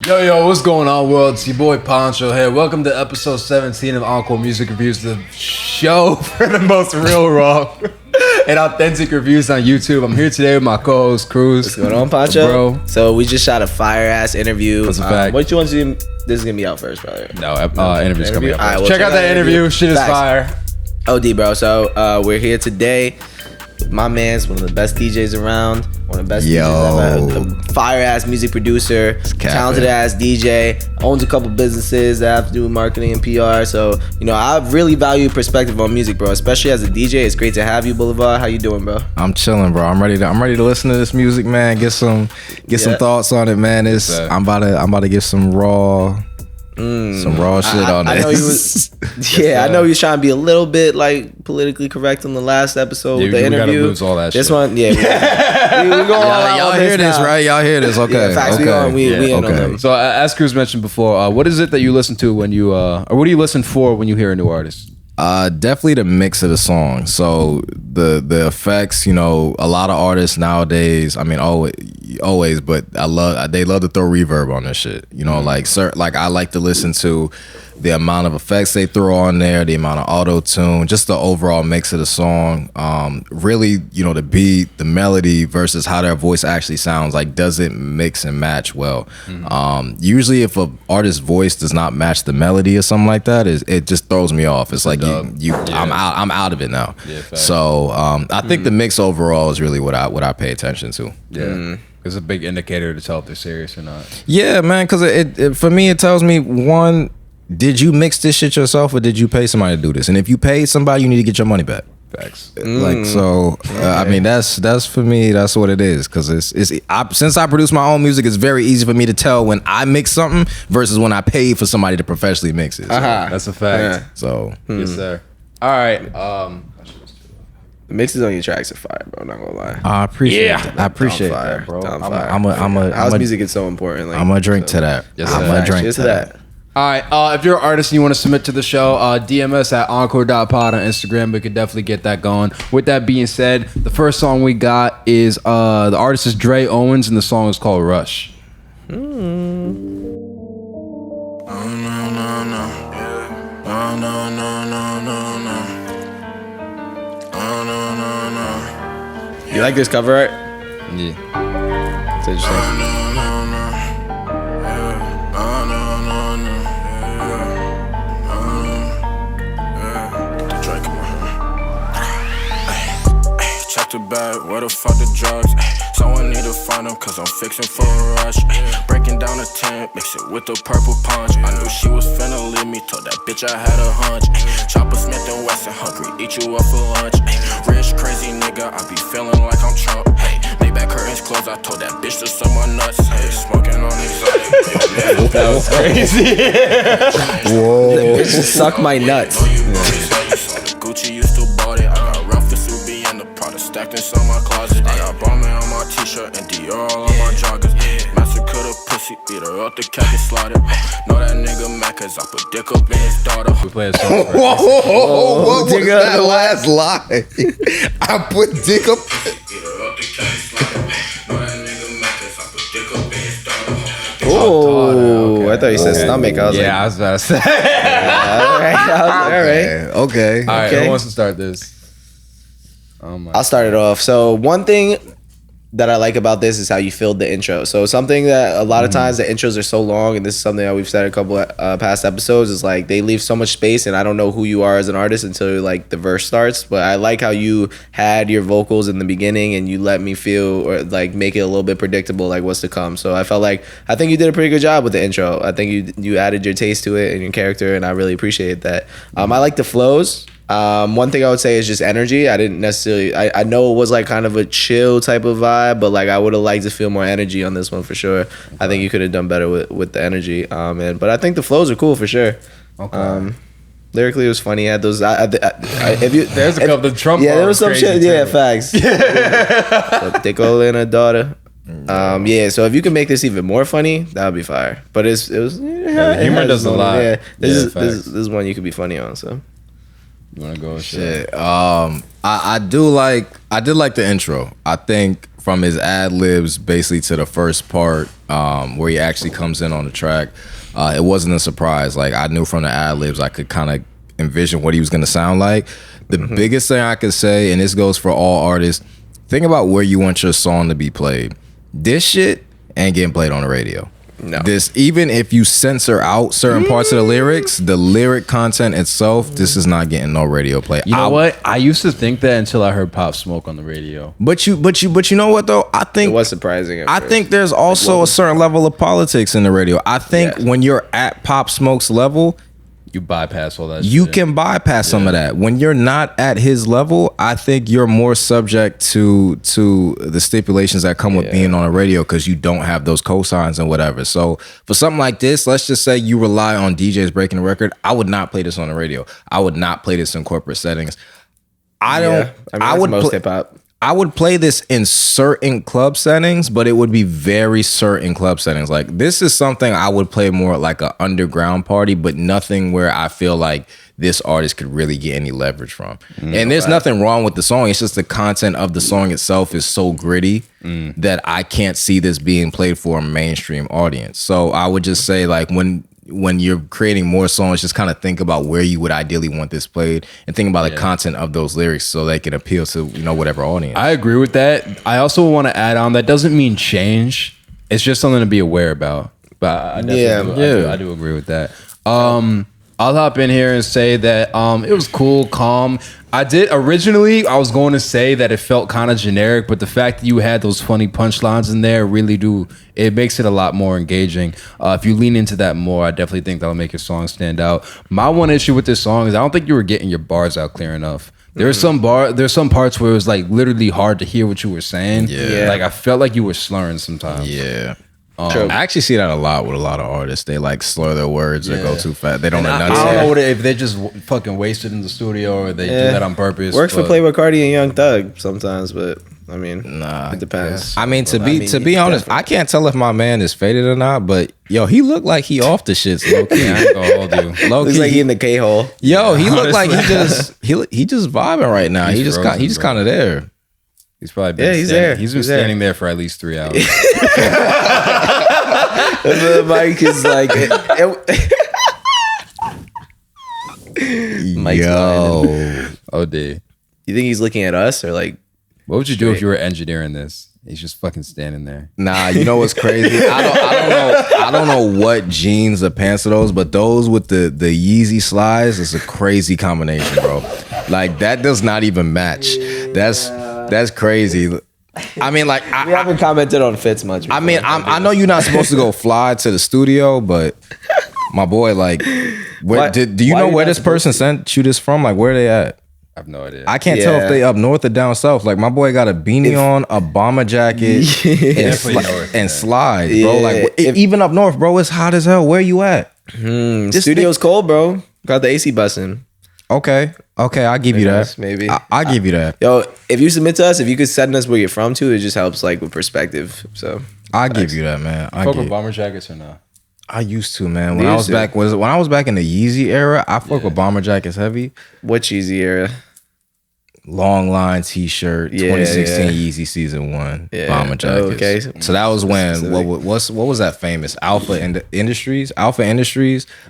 Yo, what's going on, world? It's your boy Poncho here. Welcome to episode 17 of Encore Music Reviews, the show for the most real, raw, and authentic reviews on YouTube. I'm here today with my co-host, Cruz. What's going on, Poncho? Bro. So we just shot a fire-ass interview. That's a fact. What you want to do? This is going to be out first, brother. No, interview's coming up. All right, First. well, check out that interview. Shit is Facts. fire. OD, bro. So we're here today. My man's one of the best DJs around. One of the best DJs ever. A fire-ass music producer. Talented-ass DJ. Owns a couple businesses that have to do with marketing and PR. So, you know, I really value perspective on music, bro. Especially as a DJ. It's great to have you, Boulevard. How you doing, bro? I'm chilling, bro. I'm ready to listen to this music, man. Get some thoughts on it, man. I'm about to get some raw shit on it. I know he was, I know he was trying to be a little bit like politically correct on the last episode with the interview. We gotta lose all that this shit. one, we go all out. Y'all hear this, right? Y'all hear this? Okay. Yeah, facts, okay. we in on them. So, as Cruz mentioned before, what is it that you listen to when you, or what do you listen for when you hear a new artist? Definitely the mix of the song. So the effects, you know, a lot of artists nowadays, I mean always, but they love to throw reverb on this shit. You know, like I like to listen to the amount of effects they throw on there, the amount of auto tune, just the overall mix of the song. Really, you know, the beat, the melody versus how their voice actually sounds, like, does it mix and match well? Usually if an artist's voice does not match the melody or something like that, it just throws me off. It's like I'm out of it now. Yeah, so I think the mix overall is really what I pay attention to. Yeah. It's a big indicator to tell if they're serious or not. Yeah, man, because it for me, it tells me, one, did you mix this shit yourself or did you pay somebody to do this? And if you paid somebody, you need to get your money back. Facts. Like, so, I mean, that's for me, that's what it is. Because since I produce my own music, it's very easy for me to tell when I mix something versus when I pay for somebody to professionally mix it. So, that's a fact. Yeah. So, yes, sir. All right. The mixes on your tracks are fire, bro. Not gonna lie. I appreciate that. I appreciate fire, that, bro. House music is so important. Like, I'm gonna drink to that. Yes, I'm gonna drink to that. All right, if you're an artist and you want to submit to the show, DM us at encore.pod on Instagram. We could definitely get that going. With that being said, the first song we got is the artist is Dee Owens, and the song is called Rush. You like this cover art? Yeah. It's interesting. Check the bag, where the fuck the drugs? Someone need to find them, cause I'm fixing for a rush. Breaking down a tent, mix it with the purple punch. I knew she was finna leave me, told that bitch I had a hunch. Chopper Smith and Wesson, hungry, eat you up for lunch. Rich, crazy nigga, I be feeling like I'm Trump. Hey, Maybach curtains closed, I told that bitch to suck my nuts. Hey, smoking on exotic. That was crazy. Whoa. Just suck my nuts. Gucci used to bought it. I got Ralph the Subi and the Prada stacked inside my closet. I got Balmain on my t-shirt and Dior all on my joggers. Master cut a pussy, beat her up the cat and slide it. Know that nigga mad cause I put dick up in his daughter. We play a song first. Whoa, what was that last line? I put dick up. Beat her up the cat and slide it. Know that nigga mad cause I put dick up in his daughter. Oh, I thought you said stomach. I was I was about to say. all right. Okay. All right, who wants to start this? I'll start it off. So one thing that I like about this is how you filled the intro. So something that a lot of times the intros are so long, and this is something that we've said a couple past episodes, is like they leave so much space, and I don't know who you are as an artist until like the verse starts. But I like how you had your vocals in the beginning, and you let me feel or like make it a little bit predictable, like what's to come. So I think you did a pretty good job with the intro. I think you added your taste to it and your character, and I really appreciate that. I like the flows. One thing I would say is just energy. I didn't necessarily, I know it was like kind of a chill type of vibe, but like I would have liked to feel more energy on this one for sure. I think you could have done better with the energy. But I think the flows are cool for sure. Okay. Lyrically, it was funny. It had those. There's a couple of Trump. Yeah, there was some shit. Too. Yeah, facts. So Dicko and a daughter. Yeah, so if you can make this even more funny, that would be fire. But it was humor does a lot. Yeah, this is one you could be funny on. So. You wanna go? Shit. I did like the intro. I think from his ad libs basically to the first part, where he actually comes in on the track. It wasn't a surprise. Like, I knew from the ad-libs I could kind of envision what he was going to sound like. The biggest thing I could say, and this goes for all artists, think about where you want your song to be played. This shit ain't getting played on the radio. No. This, even if you censor out certain parts of the lyrics, the lyric content itself, this is not getting no radio play. You know what? I used to think that until I heard Pop Smoke on the radio. But you know what though? I think it was surprising. I think there's also a certain level of politics in the radio. I think when you're at Pop Smoke's level, you bypass all that. You shit. can bypass some of that. When you're not at his level, I think you're more subject to the stipulations that come with being on a radio because you don't have those cosigns and whatever. So for something like this, let's just say you rely on DJs breaking the record. I would not play this on the radio. I would not play this in corporate settings. I would most hip hop. I would play this in certain club settings, but it would be very certain club settings. Like, this is something I would play more like an underground party, but nothing where I feel like this artist could really get any leverage from. And there's nothing wrong with the song. It's just the content of the song itself is so gritty that I can't see this being played for a mainstream audience. So I would just say, like, when you're creating more songs, just kind of think about where you would ideally want this played and think about the content of those lyrics so they can appeal to, whatever audience. I agree with that. I also want to add on, that doesn't mean change. It's just something to be aware about. But I definitely I do agree with that. I'll hop in here and say that it was cool, calm. I was going to say that it felt kind of generic, but the fact that you had those funny punchlines in there it makes it a lot more engaging. If you lean into that more, I definitely think that'll make your song stand out. My one issue with this song is I don't think you were getting your bars out clear enough. There's some parts where it was like literally hard to hear what you were saying. Yeah. Like, I felt like you were slurring sometimes. Yeah. I actually see that a lot with a lot of artists. They like slur their words or go too fast. They don't enunciate. I don't know if they just fucking wasted in the studio or they do that on purpose. Works for Playboi Carti and Young Thug sometimes, but I mean, it depends. I mean, to be honest, I can't tell if my man is faded or not. But yo, he looked like he off the shits. Low key, I ain't gonna hold you. Low key, looks like he in the K hole. Yo, he looked like he just vibing right now. He just kind of there. He's probably been He's been standing there for at least 3 hours. The mic is like, yo, OD. You think he's looking at us or like? What would you do if you were engineering this? He's just fucking standing there. Nah, you know what's crazy? I don't know what jeans or pants are those, but those with the Yeezy slides is a crazy combination, bro. Like, that does not even match. That's crazy. I mean, like, we haven't commented on fits much before. I mean, I know you're not supposed to go fly to the studio, but my boy, like, do you know where this person sent you this from? Like, where they at? I have no idea. I can't tell if they up north or down south. Like, my boy got a beanie on, a bomber jacket, and slides, bro. Like, even up north, bro, it's hot as hell. Where you at? Studio's cold, bro. Got the AC busting. Okay, I'll give you that. Maybe I'll give you that. Yo, if you submit to us, if you could send us where you're from too, it just helps like with perspective. So I'll give you that, man. Fuck with bomber jackets or not? I used to, man. When I was back in the Yeezy era, I fuck with bomber jackets heavy. What Yeezy era? Long line t-shirt, 2016 Yeezy season 1 bomber jackets. Okay, so that was when what was that famous Alpha Industries,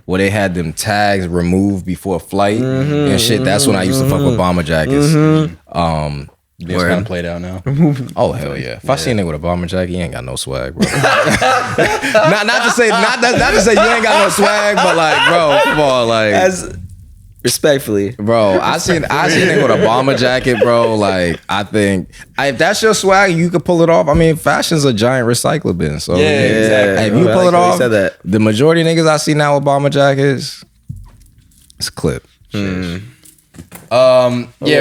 where they had them tags removed before flight and shit. That's when I used to fuck with bomber jackets. It's kind of played out now. Oh hell yeah! If I see a nigga with a bomber jacket, he ain't got no swag, bro. not to say you ain't got no swag, but like, bro, come on, like. Respectfully, bro, I seen a nigga with a bomber jacket, bro. Like, I think if that's your swag, you could pull it off. I mean, fashion's a giant recycle bin. So exactly. If you pull it off, the majority of niggas I see now with bomber jackets, it's a clip. Yeah,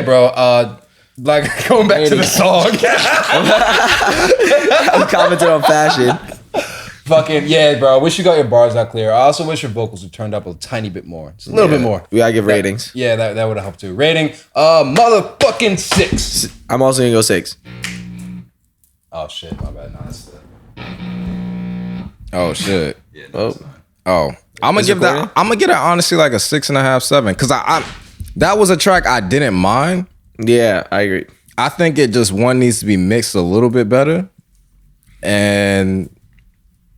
bro. Like, going back to the song, I'm commenting on fashion. Fucking yeah, bro. I wish you got your bars out clear. I also wish your vocals were turned up a tiny bit more. Just a little bit more. We gotta give ratings. That would have helped too. Rating, motherfucking 6. I'm also gonna go 6. Oh shit, my bad. No, that's Oh shit. Yeah, I'm gonna give that. I'm gonna get it honestly like a 6.5, 7. Cause I that was a track I didn't mind. Yeah, I agree. I think it just needs to be mixed a little bit better, and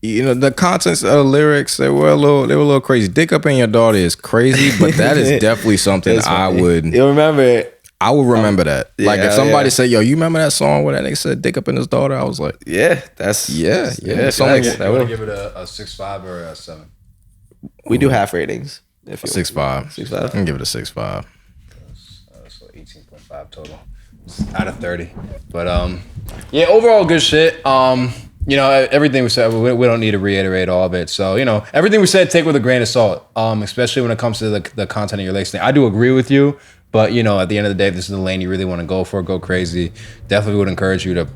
you know, the contents of the lyrics, they were a little crazy. Dick up in your daughter is crazy, but that is definitely something I would. You'll remember it. I would remember that. Yeah, like if somebody said, "Yo, you remember that song where that nigga said dick up in his daughter?" I was like, "Yeah, that's yeah." I would give it a 6.5 or a 7. We do half ratings. 6.5. 6.5. I can give it a 6.5. So 18.5 total out of 30. But yeah, overall good shit. You know, everything we said, we don't need to reiterate all of it. So, you know, everything we said, take with a grain of salt. Especially when it comes to the content of your listening. I do agree with you. But, you know, at the end of the day, if this is the lane you really want to go for, go crazy. Definitely would encourage you to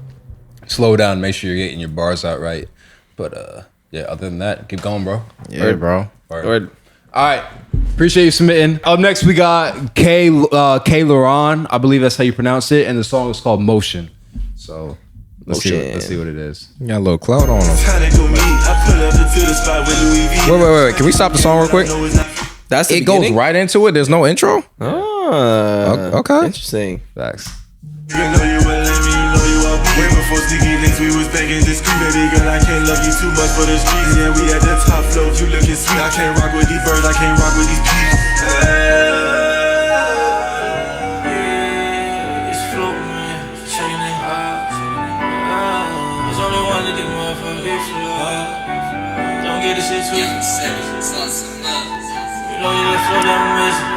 slow down, make sure you're getting your bars out right. But, yeah, other than that, keep going, bro. Yeah, bro. Word. All right. Appreciate you submitting. Up next, we got KayLauron. I believe that's how you pronounce it. And the song is called Motion. So, let's see what it is. You got a little clout on him. Wait. Can we stop the song real quick? That's the it goes right into it. There's no intro. Okay. Interesting. Facts. You know you will let me know you are way before sticky links. We was begging discreet, baby girl. I can't love you too much for the streets. Yeah, we at the top floor. You looking sweet. I can't rock with these birds. I can't rock with these peeps. It's floating, shaking it high. There's only one of these motherfuckers. Don't get this shit twisted. You know you done flow down missing.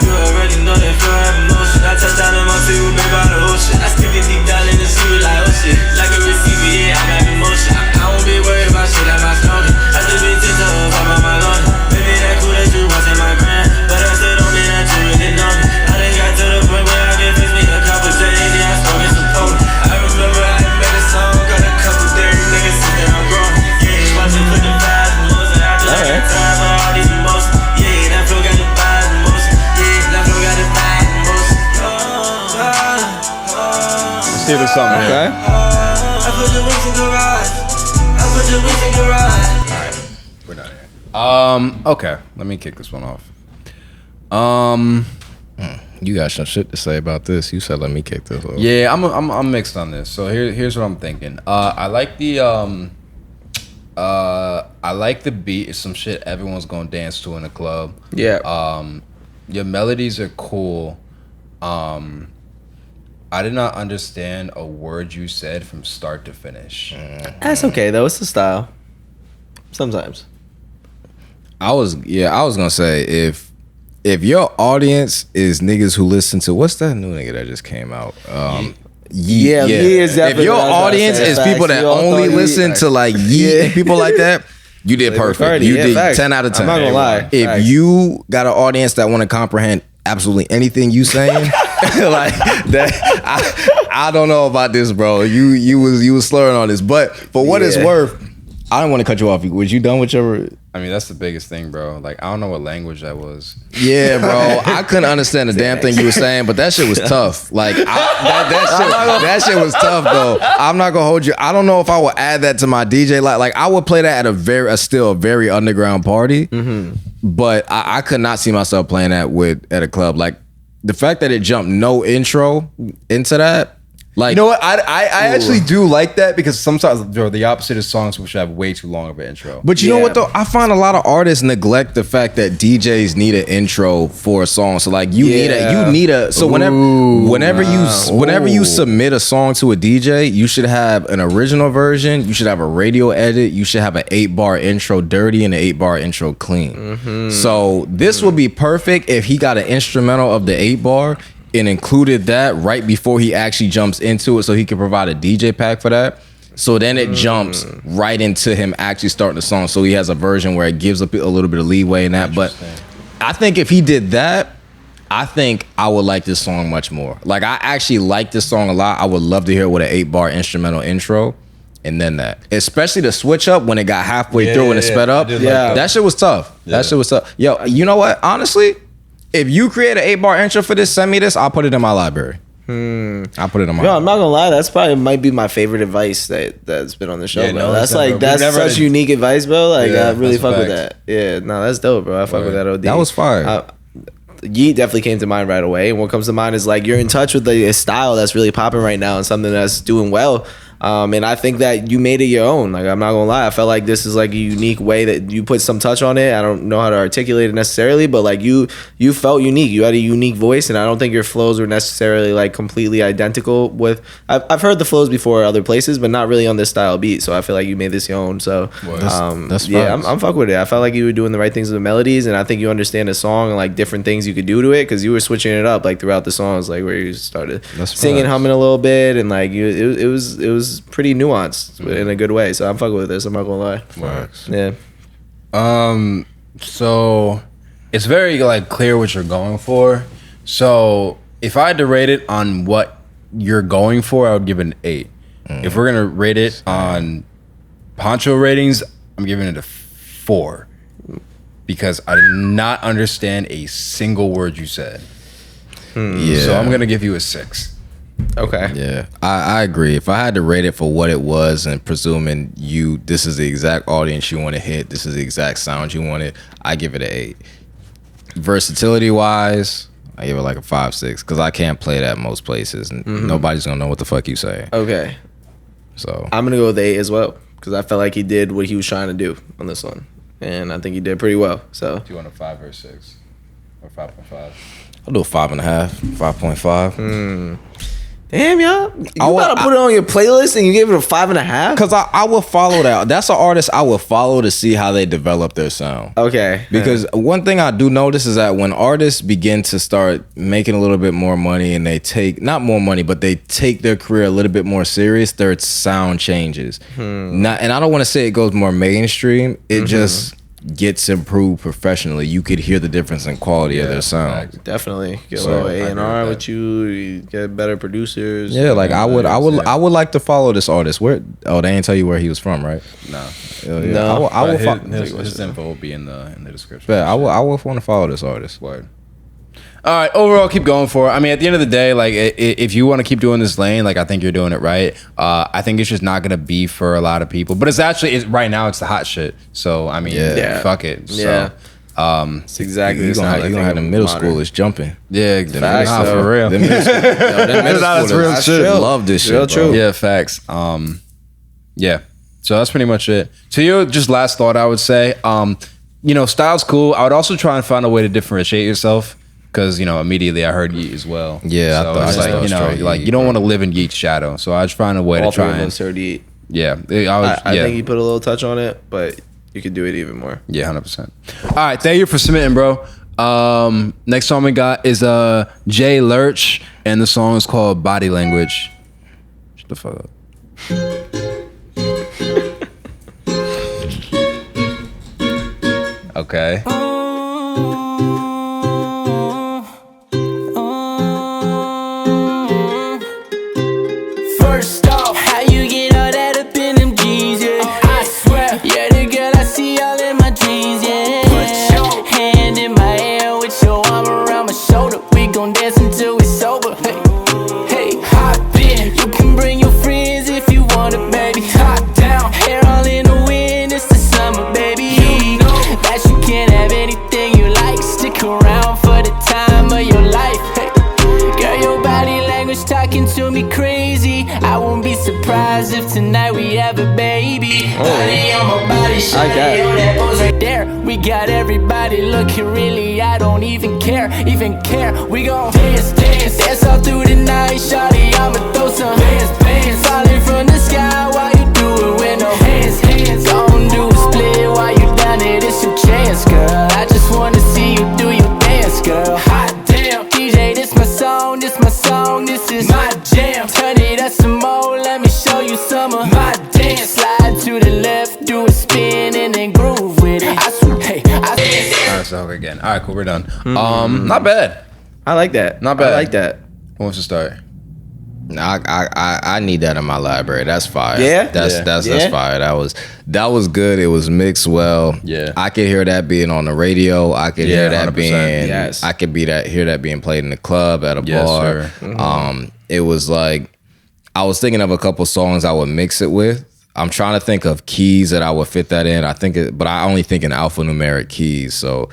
You already know that feel have emotion. I touch down in my feet, we made by the ocean. I stick it deep down in the sea, like oh shit. Like a receiver, yeah, I'm having motion. I won't be worried about shit, I'm not smoking. I just been tipped up, I'm on my lawn. Baby, that cool that you was in my grand. But I still don't mean that you really know me. I done got to the point where I can fix me a couple days, yeah, I'm smoking some potent. I remember I had made a song, got a couple days, niggas sit there, I'm growing. Yeah, watching put the vibes and motion. I just got time for all these emotions. Yeah, that flow got the vibes and motion. Let's see if there's something here. Okay. I put the wings in garage. I put the wings in garage. Alright, we're done here. Okay, let me kick this one off. You got some shit to say about this. You said let me kick this off. Yeah, I'm mixed on this. So here's what I'm thinking. I like the beat. It's some shit everyone's gonna dance to in the club. Yeah. Your melodies are cool. I did not understand a word you said from start to finish. That's okay though. It's the style. Sometimes. I was gonna say if your audience is niggas who listen to what's that new nigga that just came out? Yeah. Is if your audience is people that only listen to like Yeet and people like that, you did perfect. You did facts. 10 out of 10. I'm not gonna lie. If Facts. you got an audience that want to comprehend absolutely anything you saying, like that, I don't know about this, bro. You was slurring on this, but for what it's worth, I don't want to cut you off. Was you done with your? I mean, that's the biggest thing, bro. Like, I don't know what language that was. Yeah, bro. I couldn't understand the damn thing you were saying, but that shit was tough. Like, that shit was tough, though. I'm not gonna hold you. I don't know if I would add that to my DJ. Like I would play that at a still very underground party, but I could not see myself playing that at a club. Like, the fact that it jumped no intro into that. Like, you know what? I actually do like that because sometimes the opposite is songs which have way too long of an intro. But you know what though? I find a lot of artists neglect the fact that DJs need an intro for a song. So like you need a so whenever you submit a song to a DJ, you should have an original version, you should have a radio edit, you should have an 8-bar intro dirty and an 8-bar intro clean. So this would be perfect if he got an instrumental of the 8-bar and included that right before he actually jumps into it, so he can provide a DJ pack for that. So then it jumps right into him actually starting the song. So he has a version where it gives a little bit of leeway in that. But I think if he did that, I think I would like this song much more. Like, I actually like this song a lot. I would love to hear it with an 8-bar instrumental intro. And then that, especially the switch up when it got halfway through and it sped up. That shit was tough. That shit was tough. Yo, you know what? Honestly, if you create an 8-bar intro for this, send me this. I'll put it in my library. I'll put it in my. Yo, I'm not gonna lie. That's probably might be my favorite advice that's been on the show, Yeah, bro. no, That's never- like that's we've never- such unique advice, bro. Like Yeah, I really that's fuck with facts. that. Yeah, no, that's dope, bro. I fuck with that. OD. That was fire. Yeet definitely came to mind right away. And what comes to mind is like you're in touch with the style that's really popping right now and something that's doing well. And I think that you made it your own. Like, I'm not gonna lie, I felt like this is like a unique way that you put some touch on it. I don't know how to articulate it necessarily, but like you felt unique. You had a unique voice, and I don't think your flows were necessarily like completely identical with. I've heard the flows before other places, but not really on this style beat. So I feel like you made this your own. So that's yeah, I'm fuck with it. I felt like you were doing the right things with the melodies, and I think you understand the song and like different things you could do to it, because you were switching it up like throughout the songs, like where you started singing, humming a little bit, and like it was pretty nuanced in a good way. So I'm fucking with this. I'm not gonna lie. Works. Yeah. So it's very like clear what you're going for. So if I had to rate it on what you're going for, I would give it an 8. If we're gonna rate it on Poncho ratings, I'm giving it a 4 because I did not understand a single word you said. Yeah. So I'm gonna give you a 6. Okay. Yeah, I agree. If I had to rate it for what it was, and presuming this is the exact audience you want to hit, this is the exact sound you wanted, I give it an 8. Versatility wise, I give it like a 5-6 because I can't play that most places, and nobody's gonna know what the fuck you say. Okay. So I'm gonna go with 8 as well, because I felt like he did what he was trying to do on this one, and I think he did pretty well. So Do you want a 5 or 6 or 5.5? I'll do a 5.5, 5.5. damn, y'all, you gotta put it on your playlist, and you gave it a 5.5. Because I will follow that. That's an artist I will follow to see how they develop their sound. Okay. Because one thing I do notice is that when artists begin to start making a little bit more money, and they take, not more money, but they take their career a little bit more serious, their sound changes. And I don't want to say it goes more mainstream. It just gets improved professionally. You could hear the difference in quality of their sound. Definitely get So, a little A&R with you get better producers. Yeah, like I would like to follow this artist. Where? Oh, they didn't tell you where he was from, right? No. No. I will. His info will be in the description. Yeah, I will want to follow this artist. Word. All right, overall, keep going for it. I mean, at the end of the day, like, if you want to keep doing this lane, like, I think you're doing it right. I think it's just not going to be for a lot of people. But right now, it's the hot shit. So, I mean, fuck it. Yeah. So, It's exactly You're gonna have the middle schoolers jumping. yeah, Facts, nah, though. for real. Them middle That's real schoolers shit. love this Real shit, bro. true. Yeah, facts. Yeah. So that's pretty much it. To you, just last thought, I would say, style's cool. I would also try and find a way to differentiate yourself. Because, immediately I heard Yeet as well. Yeah, so I thought it's like, straight like Yeet, you don't bro. want to live in Yeet's shadow. So I just find a way All to try three of and us heard Yeet. I think you put a little touch on it, but you could do it even more. Yeah, 100%. All right, thank you for submitting, bro. Next song we got is Jay LERCH, and the song is called Body Language. Shut the fuck up. Okay. First off, how you get all that up in them G's, yeah. I swear, yeah, the girl I see all in my dreams, yeah. Put your hand in my hair with your arm around my shoulder. We gon' dance until we sober. Hey, hey, hop in. You can bring your friends if you want it, baby. Top down, hair all in the wind. It's the summer, baby. You know that you can't have anything you like. Stick around for the time of your life. Hey, girl, your body language talking to me crazy. I won't be surprised if tonight we have a baby. Body on my body, shawty, yo, that pose right there. We got everybody looking really, I don't even care. We gon' dance all through the night, shawty. I'ma throw some bands falling from the sky while you do it with no hands. Gon' do a split while you done it, it's your chance, girl. I just wanna see you do your dance, girl. Hot damn, DJ, this my song, this is my jam. Turn it up some more, let me show you some of my dance. Slide to the left, do a spin, and then groove with it. I swear, hey, All right, so again. All right, cool, we're done. Not bad. I like that. Not bad. I like that. Who wants to start? I need that in my library. That's fire. Yeah? That's Yeah? fire. That was good. It was mixed well. Yeah. I could hear that being on the radio. I could hear that 100%. being. Yes. I could hear that being played in the club at a Yes, bar. sir. It was like I was thinking of a couple songs I would mix it with. I'm trying to think of keys that I would fit that in. But I only think in alphanumeric keys. So,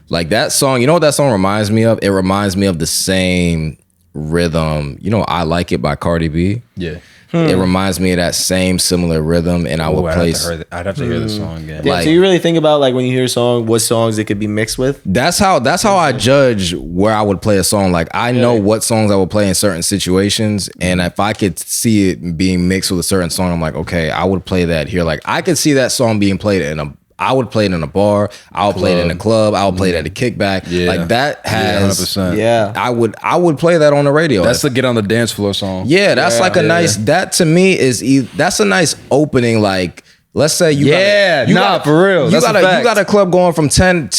like that song. You know what that song reminds me of? It reminds me of the same rhythm. I Like It by Cardi B. Yeah. It reminds me of that same similar rhythm, and I would play. I'd have to hear the song again. Yeah, so you really think about like when you hear a song, what songs it could be mixed with? That's how I judge where I would play a song. Like I know what songs I would play in certain situations, and if I could see it being mixed with a certain song, I'm like, okay, I would play that here. Like I could see that song being played I would play it in a bar. I would play it in a club. I would play it at a kickback. Yeah. Like that has. 100%. Yeah. I would play that on the radio. That's the get on the dance floor song. Yeah, that's like a nice. That to me that's a nice opening. Like let's say you for real. You got a club going from 10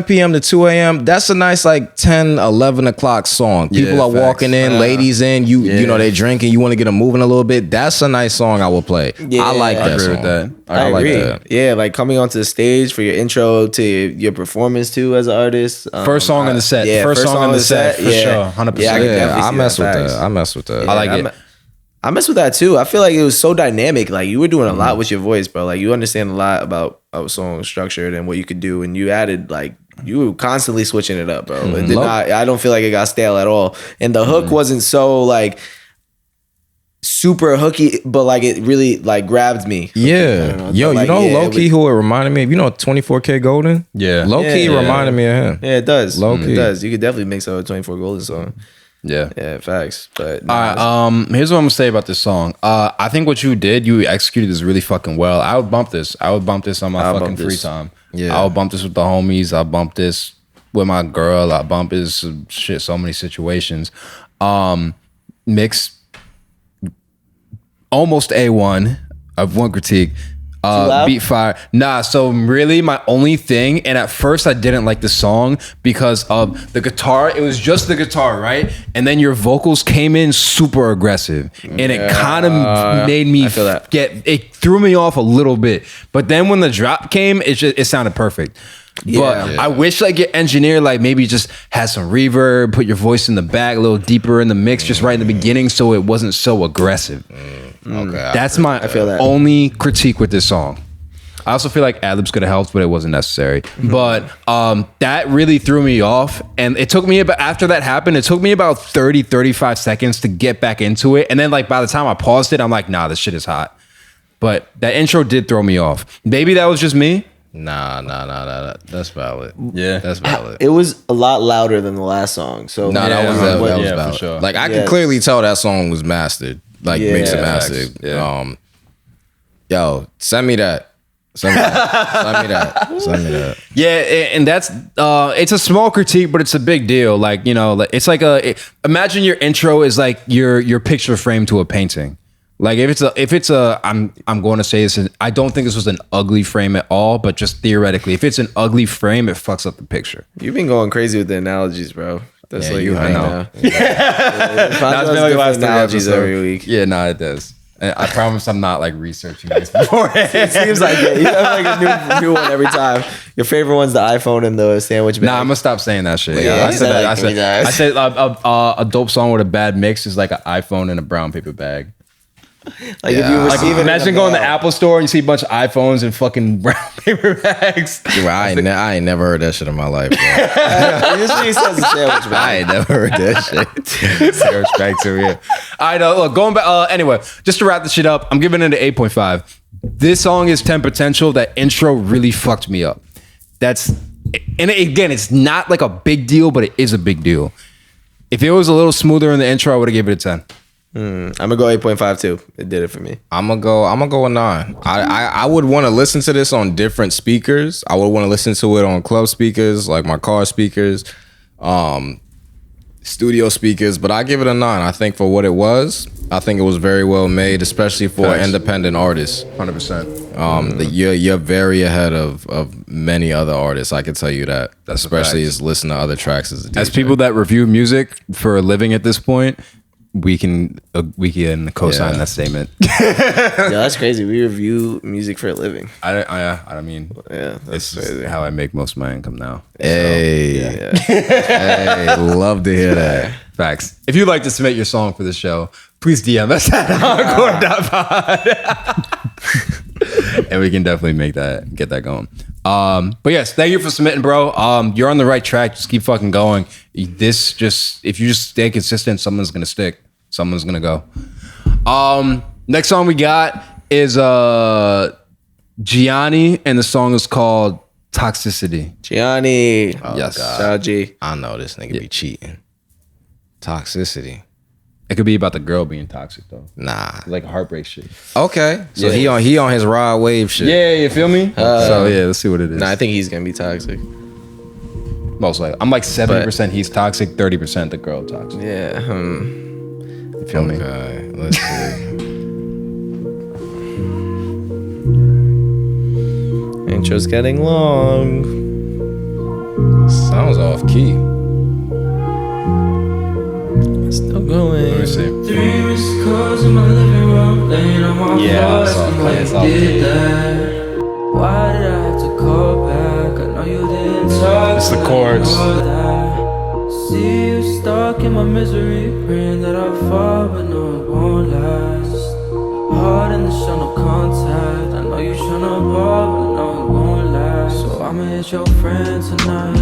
p.m. to 2 a.m. That's a nice like 10, 11 o'clock song. People are walking in, ladies in, you know, they drinking, you want to get them moving a little bit. That's a nice song I will play. Yeah, I like that song. With that. I agree. Like that. Yeah, like coming onto the stage for your intro to your performance too as an artist. First song on the set. Yeah, first song on the set for sure. 100%. Yeah, I mess with that. I mess with that. I like it. I mess with that too. I feel like it was so dynamic. Like you were doing a lot with your voice, bro. Like you understand a lot about how a song is structured and what you could do. And you added like you were constantly switching it up, bro. It did not. I don't feel like it got stale at all. And the hook wasn't so like super hooky, but like it really like grabbed me. Yeah, yo, like, you know, low key who it reminded me of. You know, 24K Golden. Yeah, low key reminded me of him. Yeah, it does. Low key, it does. You could definitely mix up a 24 Golden song. Yeah, facts. But all right, here's what I'm gonna say about this song. I think what you did, you executed this really fucking well. I would bump this on my fucking free time. Yeah, I would bump this with the homies. I bump this with my girl. I bump this shit. So many situations. Mix almost A1. I've one critique. Beat fire. Nah, so really my only thing, and at first I didn't like the song because of the guitar. It was just the guitar, right? And then your vocals came in super aggressive. And it kind of made me it threw me off a little bit. But then when the drop came, it sounded perfect. But I wish like your engineer like maybe just had some reverb, put your voice in the back a little deeper in the mix, just right in the beginning, so it wasn't so aggressive. Okay, that's my only critique with this song. I also feel like ad-libs could have helped, but it wasn't necessary. But that really threw me off, and it took me after that happened, it took me about 30-35 seconds to get back into it, and then like by the time I paused it, I'm like, nah, this shit is hot. But that intro did throw me off. Maybe that was just me. Nah. That's valid. Yeah, that's valid. It was a lot louder than the last song. So that was valid. For sure. Like I could clearly tell that song was mastered, like mixed and mastered. Yeah. Yo, send me that. Send me that. Yeah, and that's it's a small critique, but it's a big deal. Like, you know, it's like imagine your intro is like your picture frame to a painting. Like if it's a I'm going to say this, I don't think this was an ugly frame at all, but just theoretically, if it's an ugly frame, it fucks up the picture. You've been going crazy with the analogies, bro. That's like I know. That's been like last analogies every week. Yeah, it does. I promise I'm not like researching this beforehand. It seems like it. You have like a new one every time. Your favorite one's the iPhone and the sandwich bag. Nah, I'm gonna stop saying that shit. Yeah, I said that. I said a dope song with a bad mix is like an iPhone in a brown paper bag. Like if you receive it, imagine going to the Apple store and you see a bunch of iPhones and fucking brown paper bags. Dude, I ain't never heard that shit in my life. Usually says a sandwich bag. I ain't never heard that shit. Sandwich bag too, yeah. All right, look, going back. Anyway, just to wrap this shit up, I'm giving it an 8.5. This song is 10 potential. That intro really fucked me up. And again, it's not like a big deal, but it is a big deal. If it was a little smoother in the intro, I would have given it a 10. I'm gonna go 8.5 too. It did it for me. I'm gonna go a 9. I would want to listen to this on different speakers. I would want to listen to it on club speakers, like my car speakers, studio speakers. But I give it a 9. I think for what it was, I think it was very well made, especially for an independent artist. 100%. You're very ahead of many other artists. I can tell you that. That's especially as listen to other tracks as a DJ. As people that review music for a living at this point, we can co-sign that statement. Yeah, that's crazy. We review music for a living. I mean, that's crazy. How I make most of my income now. Hey, hey, love to hear that. Facts. If you'd like to submit your song for the show, please DM us at encore.pod. And we can definitely get that going. But yes, thank you for submitting, bro. You're on the right track. Just keep fucking going. If you just stay consistent, someone's gonna stick. Someone's gonna go. Next song we got is Jiaknee, and the song is called Toxicity. Jiaknee. Oh, Yes. God. Shout out G. I know this nigga be cheating. Toxicity. It could be about the girl being toxic though, Nah. like heartbreak shit. Okay. So Yeah. he on his raw wave shit. Yeah, you feel me? So yeah, let's see what it is. Nah, I think he's gonna be toxic. Most likely, I'm like 70% he's toxic, 30% the girl toxic. Yeah. You feel me? Okay. Let's see. Intro's getting long. Sounds off key. Still going. Let me see. 3 missed calls in my living room, laying on my Yeah, floor, it's all asking clear, why it's you all did clear. that. Why did I have to call back? I know you didn't talk. It's the but I chords. know that. See you stuck in my misery, praying that I'll fall, but no, it won't last. Hard in the show, no contact. I know you tryna ball, but no, it won't last. So I'ma hit your friend tonight.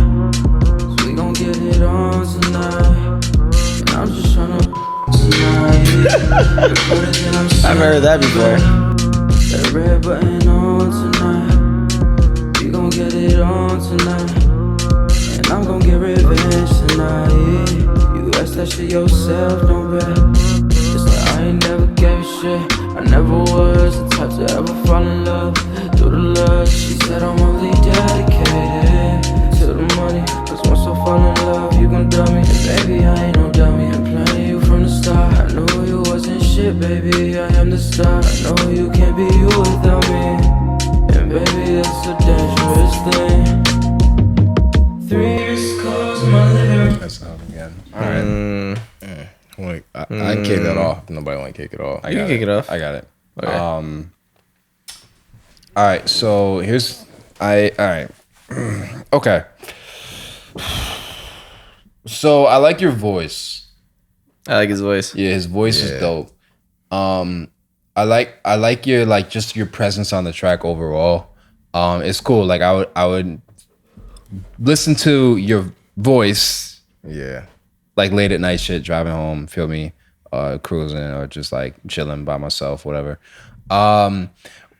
So we gon' get it on tonight. And I'm just tryna tonight. I've heard that before. That red button on tonight. We gon' get it on tonight. And I'm gon' get revenge tonight. You asked that shit yourself, don't bet. It's like I ain't never gave a shit. I never was the type to ever fall in love. Through the love, she said I'm only dedicated to the money. Cause once I fall in love, you gon' dumb me. And baby, I ain't no dummy. I'm playing you from the start. I knew you wasn't shit, baby. I am the star. I know you can't be you without me. And baby, that's a dangerous thing. 3 missed calls in my living room. That's how again. All right. Wait, I can kick that off. Nobody want to kick it off. I You got can kick it off. I got it. Okay. All right. So here's all right. Okay. So I like your voice. I like his voice. Yeah, his voice is dope. I like your like just your presence on the track overall. It's cool. Like I would listen to your voice Yeah. like late at night shit, driving home, feel me, cruising or just like chilling by myself, whatever. All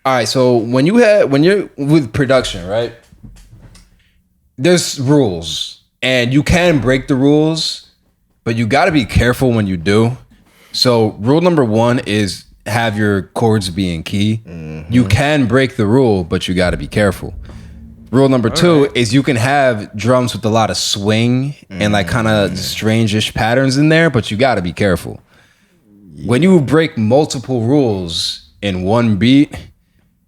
right, so when you're with production, right? There's rules and you can break the rules, but you got to be careful when you do. So rule number 1 is have your chords be in key. You can break the rule, but you got to be careful. Rule number 2 is you can have drums with a lot of swing and like kind of strange-ish patterns in there, but you got to be careful. When you break multiple rules in one beat,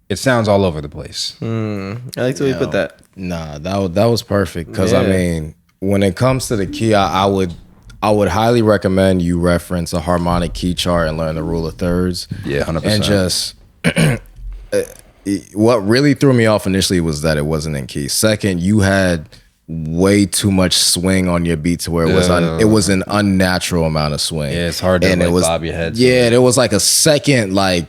it sounds all over the place. I like the way you put that. Nah, that was perfect. Cause I Yeah. mean, when it comes to the key, I would highly recommend you reference a harmonic key chart and learn the rule of thirds. Yeah, 100%. And just what really threw me off initially was that it wasn't in key. Second, you had way too much swing on your beat to where it was an unnatural amount of swing. Yeah, it's hard to like bob your head. Yeah, there was like a second like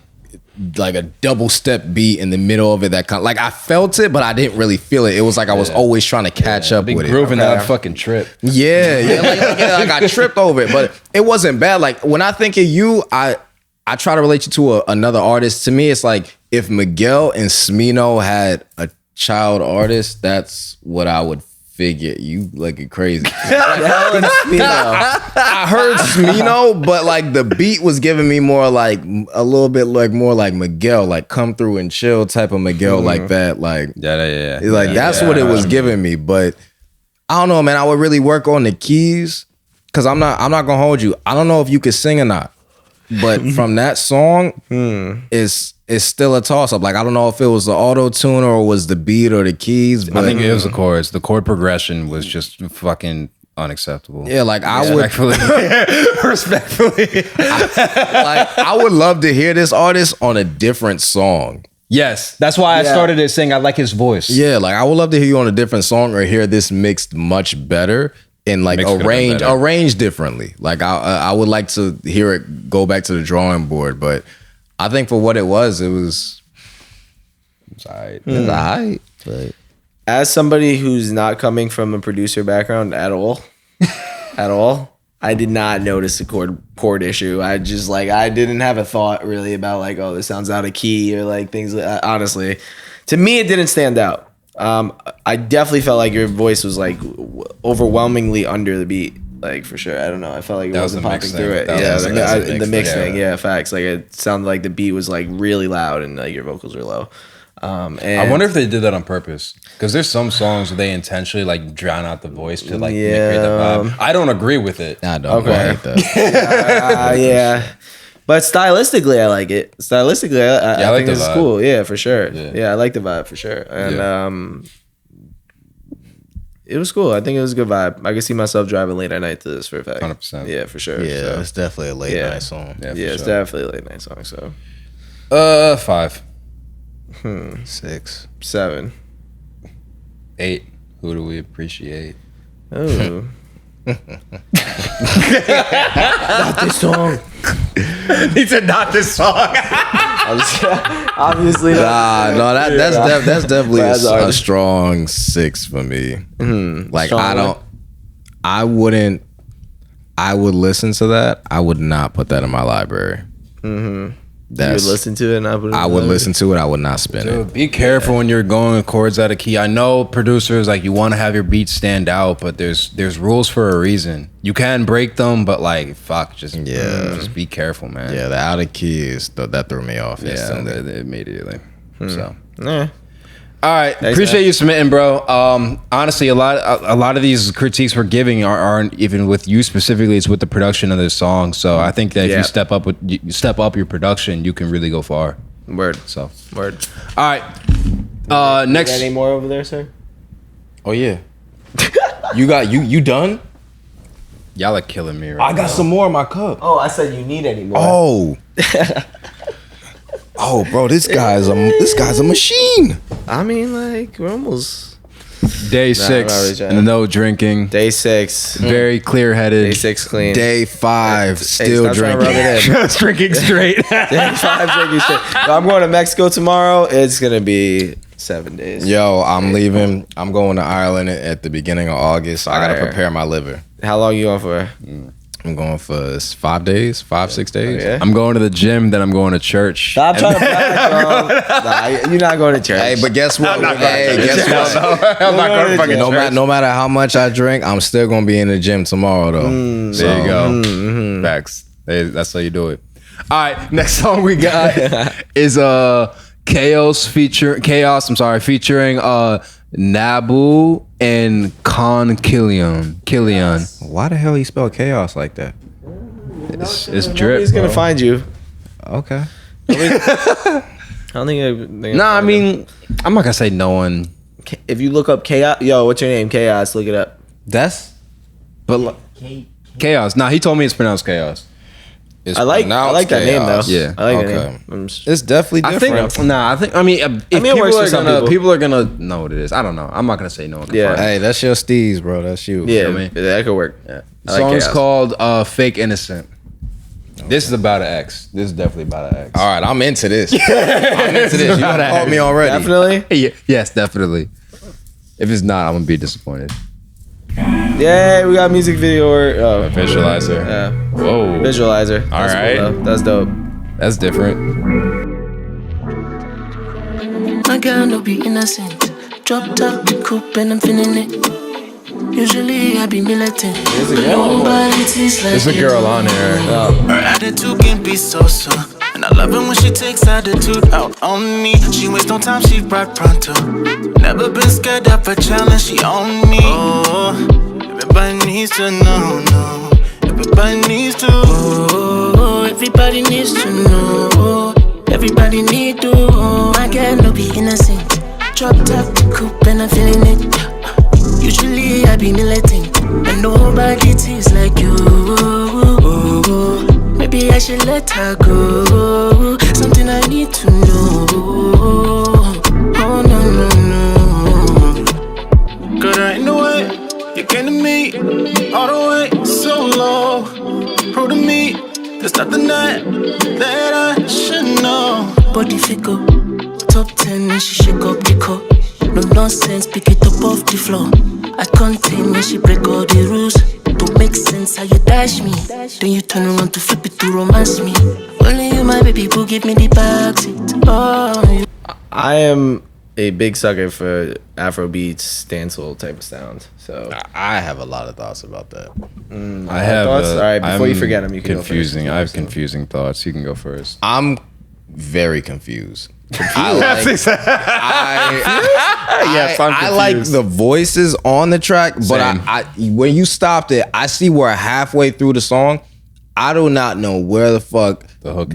a double step beat in the middle of it that kind of, like I felt it, but I didn't really feel it. It was like I was always trying to catch up Been with grooving it. that fucking trip. Yeah, like I tripped over it, but it wasn't bad. Like when I think of you, I try to relate you to another artist. To me, it's like if Miguel and Smino had a child artist, that's what I would figure. You looking crazy. I heard Smino, but like the beat was giving me more like a little bit like more like Miguel, like come through and chill type of Miguel, like that. Like Yeah. like that's what it was giving me. But I don't know, man. I would really work on the keys because I'm not gonna hold you. I don't know if you could sing or not, but from that song, it's still a toss up. Like I don't know if it was the auto tune or was the beat or the keys. But I think it was the chords. The chord progression was just fucking unacceptable. yeah, like I would Respectfully. like I would love to hear this artist on a different song. Yes, that's why I started it saying I like his voice. Yeah, like I would love to hear you on a different song or hear this mixed much better and like Mixed could have been better. arranged differently. Like I would like to hear it go back to the drawing board, but I think for what it was alright. It's alright, but As somebody who's not coming from a producer background at all, I did not notice the chord issue. I just like I didn't have a thought really about like, oh, this sounds out of key or like things. Honestly, to me, it didn't stand out. I definitely felt like your voice was like overwhelmingly under the beat, like for sure. I don't know. I felt like it wasn't popping through it. The mix thing. Yeah, facts. Like it sounded like the beat was like really loud and like your vocals were low. And I wonder if they did that on purpose, because there's some songs where they intentionally like drown out the voice to like create the vibe. I don't agree with it. I don't like that. Yeah, but stylistically, I like it. Stylistically, I like think the this is vibe. cool. Yeah, for sure. Yeah, I like the vibe for sure. And it was cool. I think it was a good vibe. I could see myself driving late at night to this for a fact. 100%. Yeah, for sure. Yeah, So, it's definitely a late night song. Yeah, it's definitely a late night song. So 5, 6, 7. 8. Who do we appreciate? Oh. Not this song. He said, "Not this song." Obviously not. No, that's definitely As a artist. strong 6 for me. Like Strong I would listen to that. I would not put that in my library. You would listen to it and I would. I would listen to it. I would not spin it. Dude, be careful when you're going chords out of key. I know producers like you want to have your beats stand out, but there's rules for a reason. You can break them, but like fuck, just be careful, man. Yeah, the out of key is that threw me off. Yeah, immediately. So. Yeah. All right, appreciate you submitting, bro. Honestly, a lot of these critiques we're giving aren't even with you specifically. It's with the production of this song. So I think that if you step up your production, you can really go far. Word. So Word. all right. Next. Any more over there, sir? Oh yeah. you done? Y'all are killing me right I got some more in my cup. Oh, I said you need any more. Oh. Oh, bro, this guy's a machine. I mean, like we're almost Day 6, no drinking. day 6. Very clear-headed. Day 6 clean. Day 5, still stop trying to drinking. rub it in. Just drinking straight. Day 5 drinking shit. No, I'm going to Mexico tomorrow. It's gonna be 7 days. Yo, I'm leaving. I'm going to Ireland at the beginning of August. So I gotta prepare my liver. How long you going for? I'm going for 5 days, 6 days. Yeah. I'm going to the gym, then I'm going to church. Stop trying to brag, bro. Nah, you're not going to church. Hey, but guess what? I'm not going to fucking church. No matter how much I drink, I'm still gonna be in the gym tomorrow, though. There you go. Facts. That's how you do it. All right, next song we got is Kayeos featuring Nnabu and Killion. Why the hell he spelled chaos like that? It's drip. Nobody's gonna bro. find you. Okay. I don't think. Nah, I mean, I'm not gonna say no one. if you look up Chaos, yo, what's your name? Chaos. Look it up. But Kayeos. Nah, he told me it's pronounced Kayeos. It's I like that name though. Yeah. I like Okay. that name. It's definitely different. I mean, if it works for some people. people are gonna know what it is. I don't know. I'm not gonna say no one. Can Yeah. find it. Hey, that's your steez, bro. That's you. Yeah, I mean? that could work. Yeah. The song's called "Fake Innocent." This is about an ex. This is definitely about an ex. All right, I'm into this. I'm into this. You done called me already. Definitely. Yeah, yes, definitely. If it's not, I'm gonna be disappointed. Yeah, we got music video or Visualizer. yeah. Whoa. Visualizer. All That's right. cool, though. That's dope. That's different. My girl no be innocent. Drop top the coupe and I'm feeling it. Usually I be militant. Nobody tastes like There's a girl on here. Her attitude can be so. And I love it when she takes attitude out on me. She wastes no time, she brought pronto. Never been scared of a challenge, she on me. Oh, everybody needs to know, no. Everybody needs to. Oh, everybody needs to know. Everybody need to. My girl no be innocent. Drop top the coupe and I'm feeling it. Usually I be militant. And nobody tastes like you. Maybe I should let her go. Something I need to know. Oh no. Girl, there ain't no way you came to me all the way so low. Prove to me there's nothing that I should know. Body figure, top 10 and she shake up the cup. No nonsense, pick it up off the floor. I contain when she break all the rules. Don't make sense. sense how you dash me. Then you turn around to flip it to romance me. Only you, my baby, who give me the backseat. Oh, you. I am a big sucker for Afrobeats, dancehall type of sound. So I have a lot of thoughts about that. I have thoughts. All right, before you I'm forget them, you can confusing. go first. I have confusing thoughts. You can go first. I'm very confused. I like the voices on the track, but I when you stopped it, I see where halfway through the song, I do not know where the fuck the hook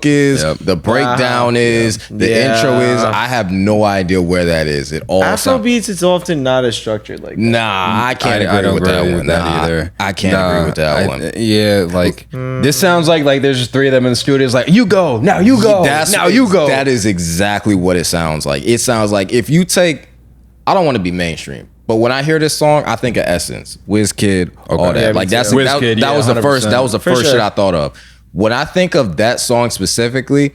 is, Yep. the breakdown is, the intro is. I have no idea where that is. It all Afrobeats, it's often not as structured like that. Nah, I can't I agree don't with that agree one. with that either. I can't agree with that one. Yeah, like this sounds like there's just three of them in the studio. It's like you go now, you go now, you go. That is exactly what it sounds like. It sounds like if you take, I don't want to be mainstream, but when I hear this song, I think of Essence, WizKid, all that. Yeah, like that's WizKid, that was the 100%. first. That was the first sure. shit I thought of. When I think of that song specifically,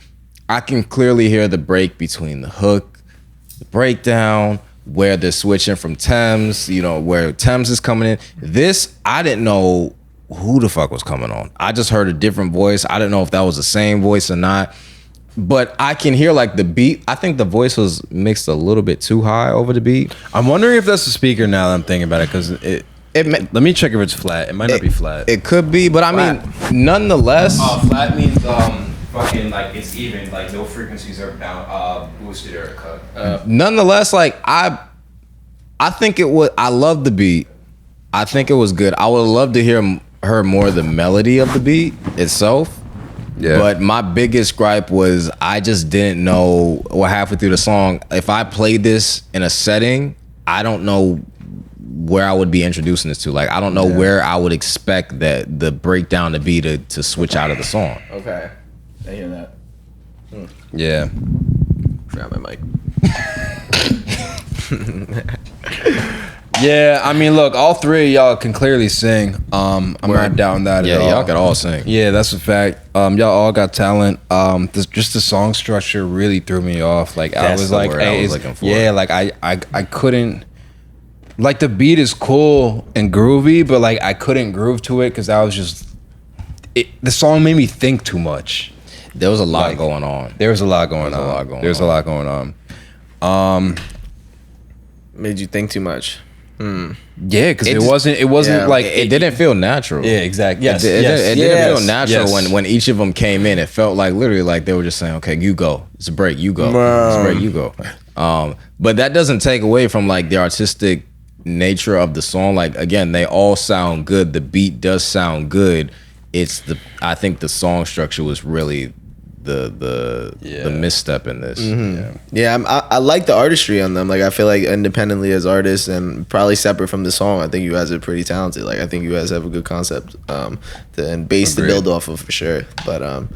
I can clearly hear the break between the hook, the breakdown, where they're switching from Thames, where Thames is coming in. This, I didn't know who the fuck was coming on. I just heard a different voice. I didn't know if that was the same voice or not. But I can hear like the beat. I think the voice was mixed a little bit too high over the beat. I'm wondering if that's the speaker now that I'm thinking about it, because let me check if it's flat. It might not be flat. It could be, but I mean, nonetheless. Flat means fucking like it's even, like no frequencies are down, boosted or cut. Nonetheless, like I think it would. I love the beat. I think it was good. I would love to hear more of the melody of the beat itself. Yeah. But my biggest gripe was I just didn't know what halfway through the song. If I played this in a setting, I don't know where I would be introducing this to. Like, I don't know where I would expect that the breakdown to be to switch out of the song. Okay, I hear that. Yeah. Forgot my mic. Yeah, I mean, look, all three of y'all can clearly sing. I'm not down that at all. Yeah, y'all can all sing. Yeah, that's a fact. Y'all all got talent. Just the song structure really threw me off. Like, I That's was the like, word I hey, was looking for. yeah, like I couldn't. Like, the beat is cool and groovy, but like I couldn't groove to it because I was just. The song made me think too much. There was a lot going on. There was a lot going on. There's a lot going on. Made you think too much. Yeah, because it wasn't yeah, like It didn't feel natural. Yeah, exactly. Yes, It didn't yes, feel natural yes. when each of them came in. It felt like literally like they were just saying, "Okay, you go. It's a break. You go. It's a break. You go." But that doesn't take away from like the artistic nature of the song. Like, again, they all sound good. The beat does sound good. I think the song structure was really the misstep in this. Yeah, I like the artistry on them. Like, I feel like independently as artists and probably separate from the song, I think you guys are pretty talented. Like, I think you guys have a good concept and base to build off of for sure. But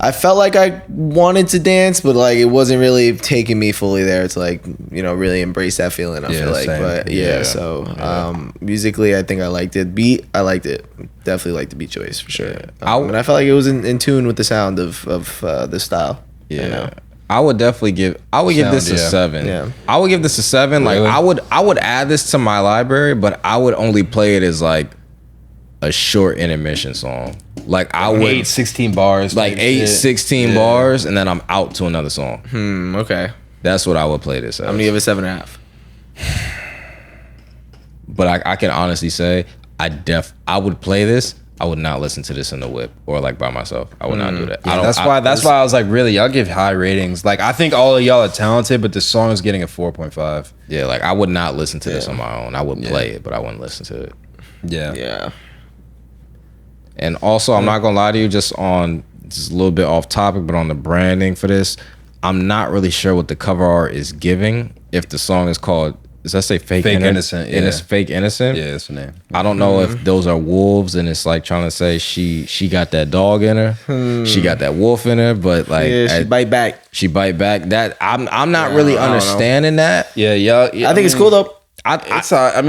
I felt like I wanted to dance, but like it wasn't really taking me fully there to like, really embrace that feeling. I feel like, same. but so musically, I think I liked it. Beat, I liked it. Definitely liked the beat choice for sure. And I felt like it was in tune with the sound of the style. Yeah. I would definitely give this a 7. Yeah. I would give this a 7. Really? Like I would add this to my library, but I would only play it as like a short intermission song. Like I would 8, 16 bars. like 8, 16 bars, and then I'm out to another song. Okay. That's what I would play this as. I'm gonna give it 7.5. But I can honestly say I would play this. I would not listen to this in the whip or like by myself. I would not do that. Yeah, that's why I was like, really, y'all give high ratings. Like, I think all of y'all are talented, but this song is getting a 4.5. Yeah, like I would not listen to this on my own. I would play it, but I wouldn't listen to it. Yeah. Yeah. And also, I'm not gonna lie to you, just a little bit off topic, but on the branding for this, I'm not really sure what the cover art is giving. If the song is called, does that say Fake Innocent? Yeah. And it's Fake Innocent? Yeah, that's the name. I don't know if those are wolves and it's like trying to say she got that dog in her. She got that wolf in her, but like she bite back. She bite back. That I'm not really understanding that. Yeah, y'all. I think it's cool though. I I've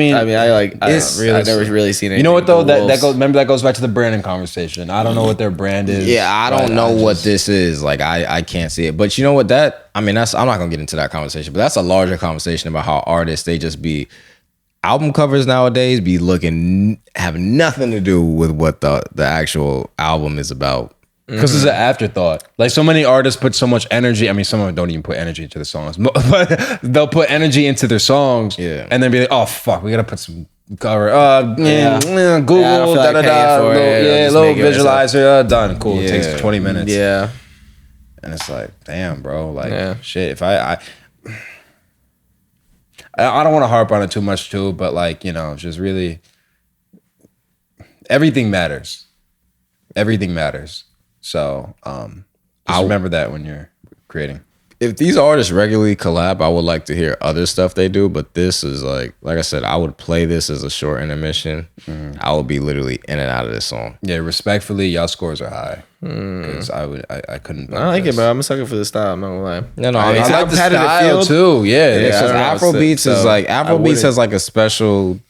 never really seen it. You know what though? That goes back to the branding conversation. I don't know what their brand is. Yeah, I don't know what this is. Like I can't see it. But you know what? I'm not gonna get into that conversation. But that's a larger conversation about how artists, they just be album covers nowadays be have nothing to do with what the actual album is about. Because it's an afterthought. Like so many artists put so much energy. I mean, some of them don't even put energy into the songs, but they'll put energy into their songs, and then be like, "Oh fuck, we gotta put some cover." Google, little visualizer, done. Cool. It takes 20 minutes. Yeah, and it's like, damn, bro. Like, shit. If I don't want to harp on it too much too, but like, just really, everything matters. Everything matters. So just remember that when you're creating. If these artists regularly collab, I would like to hear other stuff they do, but this is like I said, I would play this as a short intermission. I would be literally in and out of this song. Yeah, respectfully, y'all scores are high. Because I couldn't. I like it, bro. I'm a sucker for the style. I'm not gonna lie. No, I like the style too. Yeah, because Afrobeats is like Afrobeats has like a special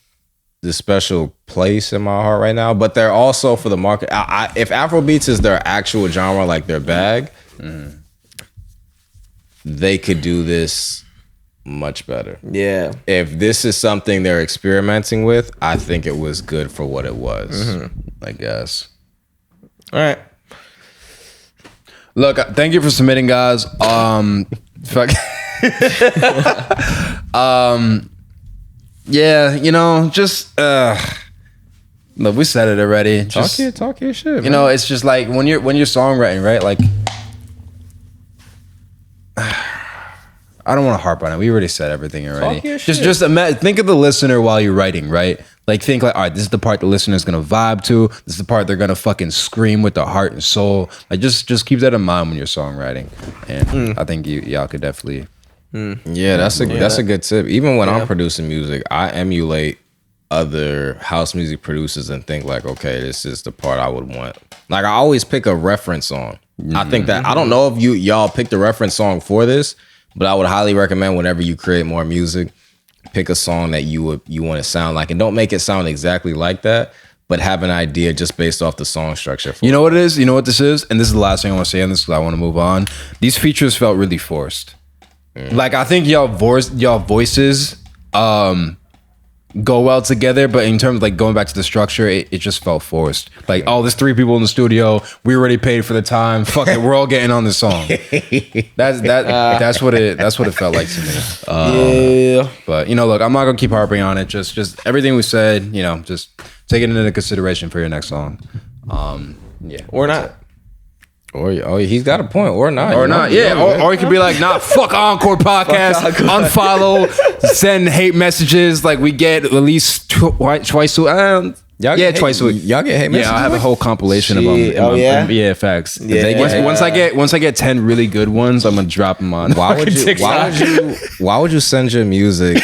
place in my heart right now, but they're also for the market. If Afrobeats is their actual genre, like their bag, they could do this much better. Yeah. If this is something they're experimenting with, I think it was good for what it was. I guess. All right. Look, thank you for submitting, guys. Yeah, just look, we said it already. Just, talk your shit. It's just like when you're songwriting, right? Like, I don't want to harp on it. We already said everything already. Just think of the listener while you're writing, right? Like, think like, all right, this is the part the listener's gonna vibe to. This is the part they're gonna fucking scream with their heart and soul. Like, just keep that in mind when you're songwriting. And I think y'all could definitely. Yeah, that's a good tip. Even when I'm producing music, I emulate other house music producers and think like, okay, this is the part I would want. Like, I always pick a reference song. I think that I don't know if y'all picked a reference song for this, but I would highly recommend whenever you create more music, pick a song that you want to sound like, and don't make it sound exactly like that, but have an idea just based off the song structure. You know what it is? You know what this is? And this is the last thing I want to say on this because I want to move on. These features felt really forced. Like, I think y'all voices go well together, but in terms of like going back to the structure, it just felt forced. Like, oh, there's 3 people in the studio. We already paid for the time. Fuck it, we're all getting on this song. That's what it felt like to me. Yeah. But look, I'm not gonna keep harping on it. Just everything we said. Just take it into consideration for your next song. Yeah, or not. Or he's got a point, or not. Or not, yeah. Or he could be like, nah, fuck Encore Podcast, unfollow, send hate messages. Like, we get at least twice a week. Twice a week. Y'all get hate messages? Yeah, I have a whole compilation of them. Yeah, facts. Once I get 10 really good ones, I'm gonna drop them on. Why would you send your music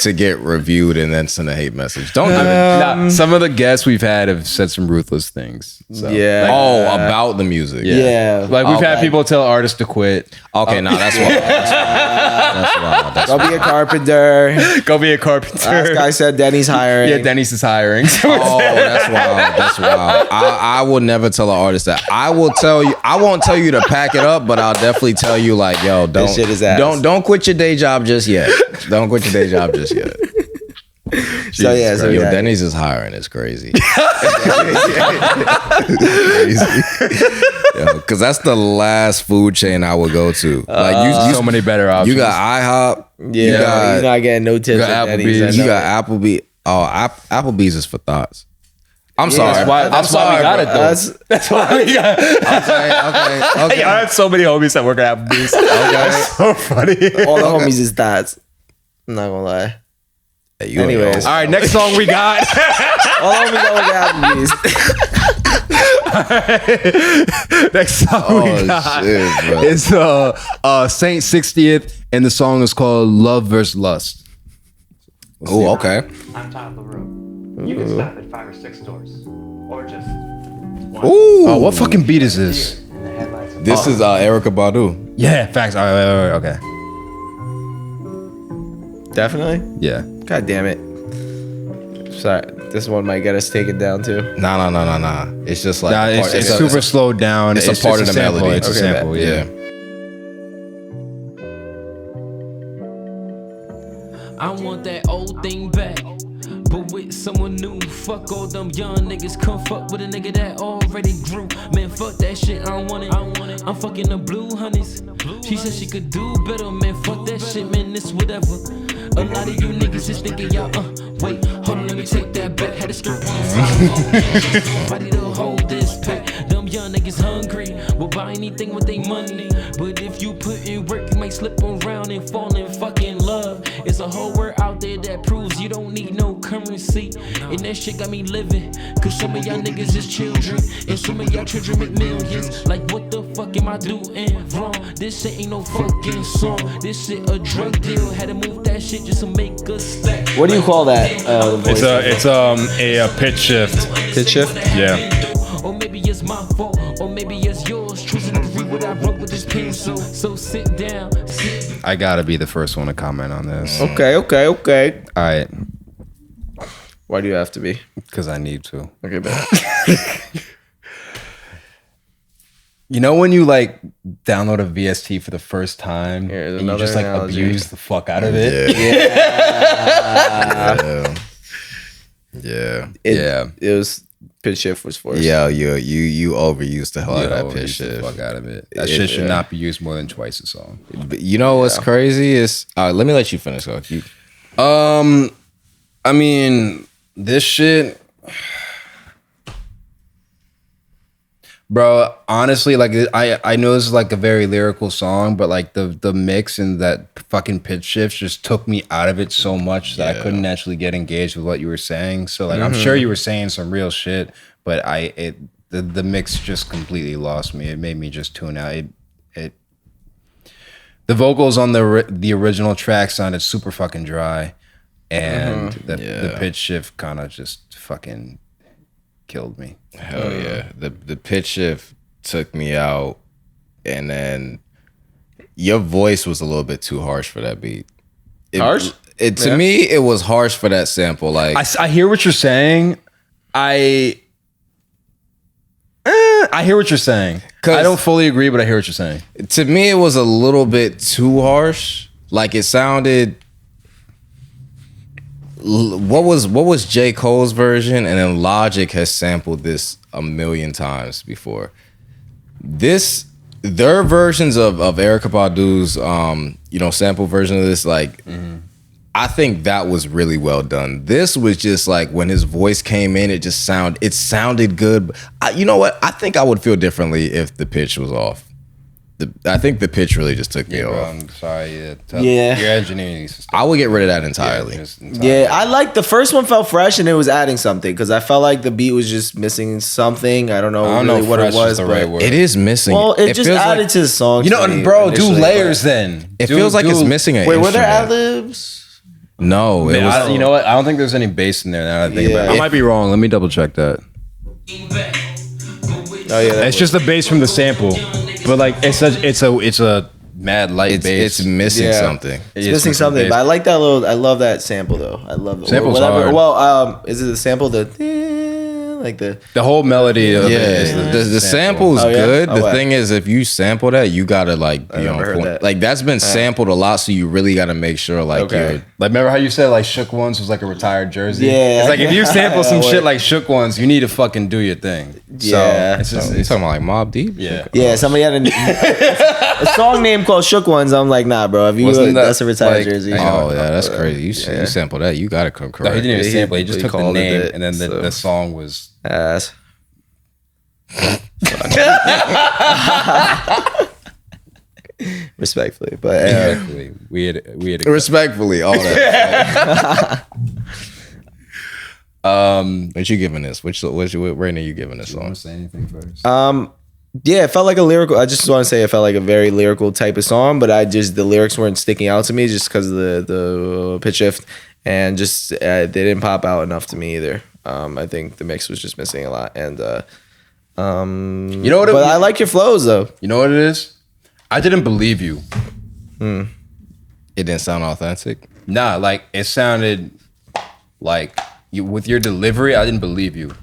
to get reviewed and then send a hate message? Don't do it. Some of the guests we've had have said some ruthless things. So. Yeah. About the music. Yeah. Like, we've had people tell artists to quit. Okay, that's wild. That's wild. Go be a carpenter. Go be a carpenter. Last guy said Denny's hiring. Yeah, Denny's is hiring. That's wild. I will never tell an artist that. I won't tell you to pack it up, but I'll definitely tell you, like, yo, don't quit your day job just yet. Don't quit your day job just yet. Denny's is hiring. It's crazy. Because that's the last food chain I would go to. Like, you so many better options. You got IHOP. Yeah, you're not getting no tips. You got Applebee's. You got Applebee's. Oh, Applebee's is for thoughts. I'm sorry. That's why we got it, though. That's why we got it. Okay. I have so many homies that work at Applebee's. Okay. That's so funny. All the homies is thoughts. I'm not gonna lie. Anyways, all right, next song we got. All homies that work at Applebee's. Next song we got is Saint 60th, and the song is called Love vs. Lust. Oh, okay. I'm top of the room. You can stop at 5 or 6 stores, or just one. Ooh. Oh, what fucking beat is this? This is Erykah Badu. Yeah, facts. All right, okay. Definitely? Yeah. God damn it. Sorry, this one might get us taken down too. Nah. It's just like it's super slowed down. It's a part of the melody. It's a sample, yeah. I want that that old thing back. But with someone new, fuck all them young niggas. Come fuck with a nigga that already grew. Man, fuck that shit, I don't want it. I'm fucking the blue honeys. She said she could do better, man. Fuck that shit, man. It's whatever. A lot of you niggas is thinking y'all, wait, hold on, let me take that back. Had a strip on somebody to hold this pack. Them young niggas hungry, will buy anything with their money. But if you put in work, you might slip around and fall in fucking love. It's a whole world out there that proves you don't need no currency. And that shit got me living. Cause some of y'all niggas is children. And some of y'all children make millions. Like what the fuck am I doing wrong? This shit ain't no fucking song. This shit a drug deal. Had to move that shit just to make a stack. What do you call that? It's a pitch shift. Pitch shift? Yeah. Or maybe it's my fault, or maybe it's yours. Choosing to read what I wrote with this pencil. So sit down. I gotta be the first one to comment on this. Okay. All right. Why do you have to be? Because I need to. Okay, bet. You know when you like download a VST for the first time Here's and you just like analogy. abuse the fuck out of it? Yeah. It was pitch shift was forced. Yeah, you overused the hell out of that pitch The shift. fuck out of it. That shit should not be used more than twice a song. But you know what's crazy is let me let you finish. I mean, this shit, bro. Honestly, like I know this is like a very lyrical song, but like the mix and that fucking pitch shift just took me out of it so much that I couldn't actually get engaged with what you were saying. So like, I'm sure you were saying some real shit, but the mix just completely lost me. It made me just tune out. The vocals on the original track sounded super fucking dry. And the pitch shift kind of just fucking killed me. Hell yeah. The pitch shift took me out, and then your voice was a little bit too harsh for that beat. Harsh? To me, it was harsh for that sample. Like I hear what you're saying. I hear what you're saying. I don't fully agree, but I hear what you're saying. To me, it was a little bit too harsh. Like it sounded. What was J. Cole's version, and then Logic has sampled this a million times before. Their versions of Erykah Badu's sample version of this, like I think that was really well done. This was just like when his voice came in, it sounded good. You know what? I think I would feel differently if the pitch was off. I think the pitch really just took me Bro, off. I'm sorry. Yeah. Your engineering needs to stop. I would get rid of that entirely. Yeah, I like the first one felt fresh and it was adding something because I felt like the beat was just missing something. I don't know what it was, but it is missing. well, it just feels added like, to the song. You know, to me bro, do initially, layers but- then. it feels like it's missing an Wait, were there instrument. ad-libs? No, it Man, was. you know what? I don't think there's any bass in there now that I think about it. I Yeah. might be wrong. Let me double check that. Oh yeah, It's just the bass from the sample, but like it's a Mad light bass. It's missing Yeah. something. it's missing something. But I like that little. I love that sample though. I love it. Sample's Whatever. hard. Well, is it the sample? Like the. The whole melody of it Yeah, is the sample is Oh, yeah? good. Oh, The what? thing is, if you sample that, you gotta like be on never heard point. that. Like that's been sampled a lot, so you really gotta make sure like Okay. you're. Like, remember how you said like Shook Ones was like a retired jersey? Yeah. It's like if you sample some Yeah, shit wait. like Shook Ones, you need to fucking do your thing. Yeah. So it's just, You talking about like Mobb Deep? yeah. Yeah, somebody had a song name called "Shook Ones." I'm like, nah, bro. If you Wasn't that, that's a retired like, jersey. Oh yeah, that's crazy. You sample that, you gotta come No, correct. he didn't even He- sample. He just he took the called it name it, and then so. the song was. Ass. Respectfully, but Exactly. We had Respectfully, all that. What you giving this? What rating are you giving this song? say anything first? yeah, it felt like a lyrical. I just want to say it felt like a very lyrical type of song, but the lyrics weren't sticking out to me just because of the pitch shift, and just they didn't pop out enough to me either. I think the mix was just missing a lot, and You know what? but I like your flows though. You know what it is? I didn't believe you. It didn't sound authentic. Nah, like it sounded like you with your delivery. I didn't believe you.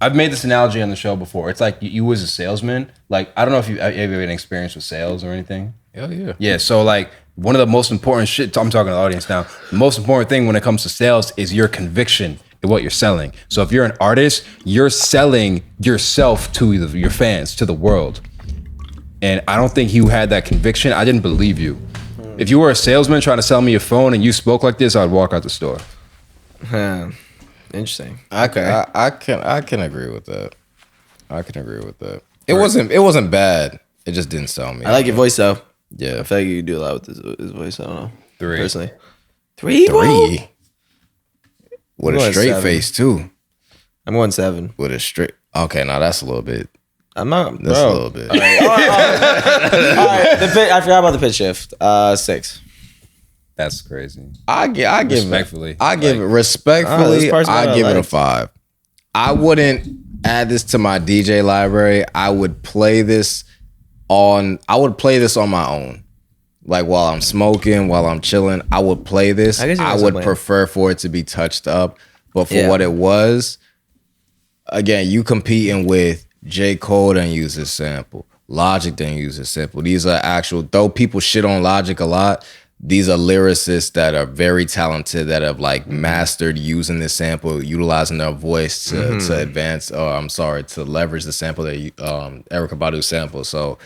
I've made this analogy on the show before. It's like you as a salesman. Like I don't know if you ever had an experience with sales or anything. Hell yeah. Yeah, so like one of the most important shit, I'm talking to the audience now, the most important thing when it comes to sales is your conviction in what you're selling. So if you're an artist, you're selling yourself to your fans, to the world. And I don't think you had that conviction. I didn't believe you. If you were a salesman trying to sell me a phone and you spoke like this, I'd walk out the store. Interesting. I can agree with that. I can agree with that. It wasn't bad. It just didn't sell me. I like your voice though. Yeah. I feel like you do a lot with his voice. I don't know. 3. Personally. 3? With a straight 7. face too. I'm going 7. With a straight. Okay, now that's a little bit. I'm not. That's a little bit. All right. I forgot about the pitch shift. 6. That's crazy. I give Respectfully. I give it respectfully. I give it a 5. I wouldn't add this to my DJ library. I would play this on my own. Like while I'm smoking, while I'm chilling, I would play this. I would prefer for it to be touched up. But for what it was, again, you competing with J. Cole didn't use this sample. Logic didn't use this sample. These are actual, though people shit on Logic a lot, these are lyricists that are very talented, that have like mastered using this sample, utilizing their voice to advance, to leverage the sample that Erykah Badu sample. So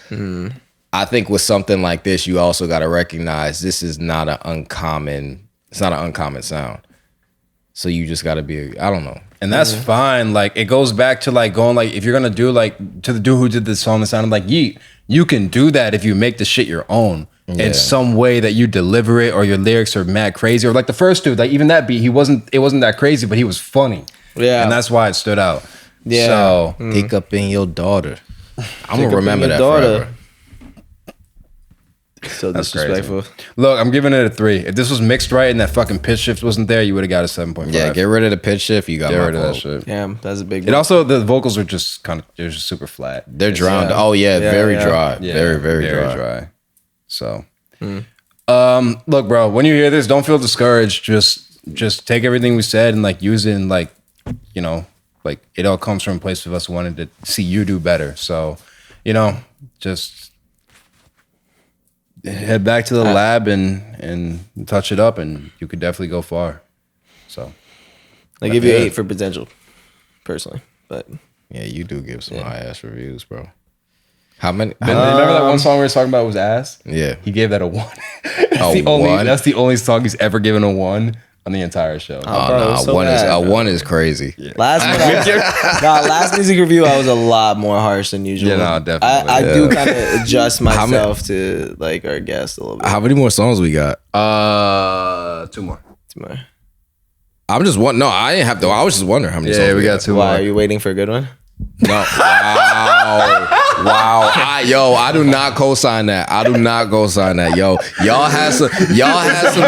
I think with something like this, you also got to recognize this is not an uncommon sound. So you just got to be, I don't know. And that's fine. Like, it goes back to like going like, if you're going to do like, to the dude who did this song that sounded like Yeet, you can do that if you make the shit your own in some way that you deliver it, or your lyrics are mad crazy. Or like the first dude, like even that beat, it wasn't that crazy, but he was funny. Yeah. And that's why it stood out. Yeah. So, pick up in your daughter. I'm going to remember that forever. So disrespectful. Look, I'm giving it a 3. If this was mixed right and that fucking pitch shift wasn't there, you would have got a 7.5. Yeah, get rid of the pitch shift. You got get my rid of vote. that shit. Damn, that's a big. And also the vocals are just they're just super flat. They're drowned. Oh yeah, very dry. Yeah, very dry. So, look, bro, when you hear this, don't feel discouraged. Just take everything we said and like use it, and like, you know, like it all comes from a place of us wanting to see you do better. So, you know, just head back to the lab and touch it up, and you could definitely go far. So I give you 8 for potential, personally. But yeah, you do give some high ass reviews, bro. How many? Remember that one song we were talking about was ass? Yeah, he gave that a 1. That's the only song he's ever given a 1 on the entire show. One is crazy. Yeah. Last music review, I was a lot more harsh than usual. Yeah, no, definitely. I do kind of adjust myself to like our guest a little bit. How many more songs we got? 2 more. I'm just one. No, I didn't have to. I was just wondering how many songs we got 2 more. Are you waiting for a good one? No. Wow. I do not co-sign that. Yo, y'all had some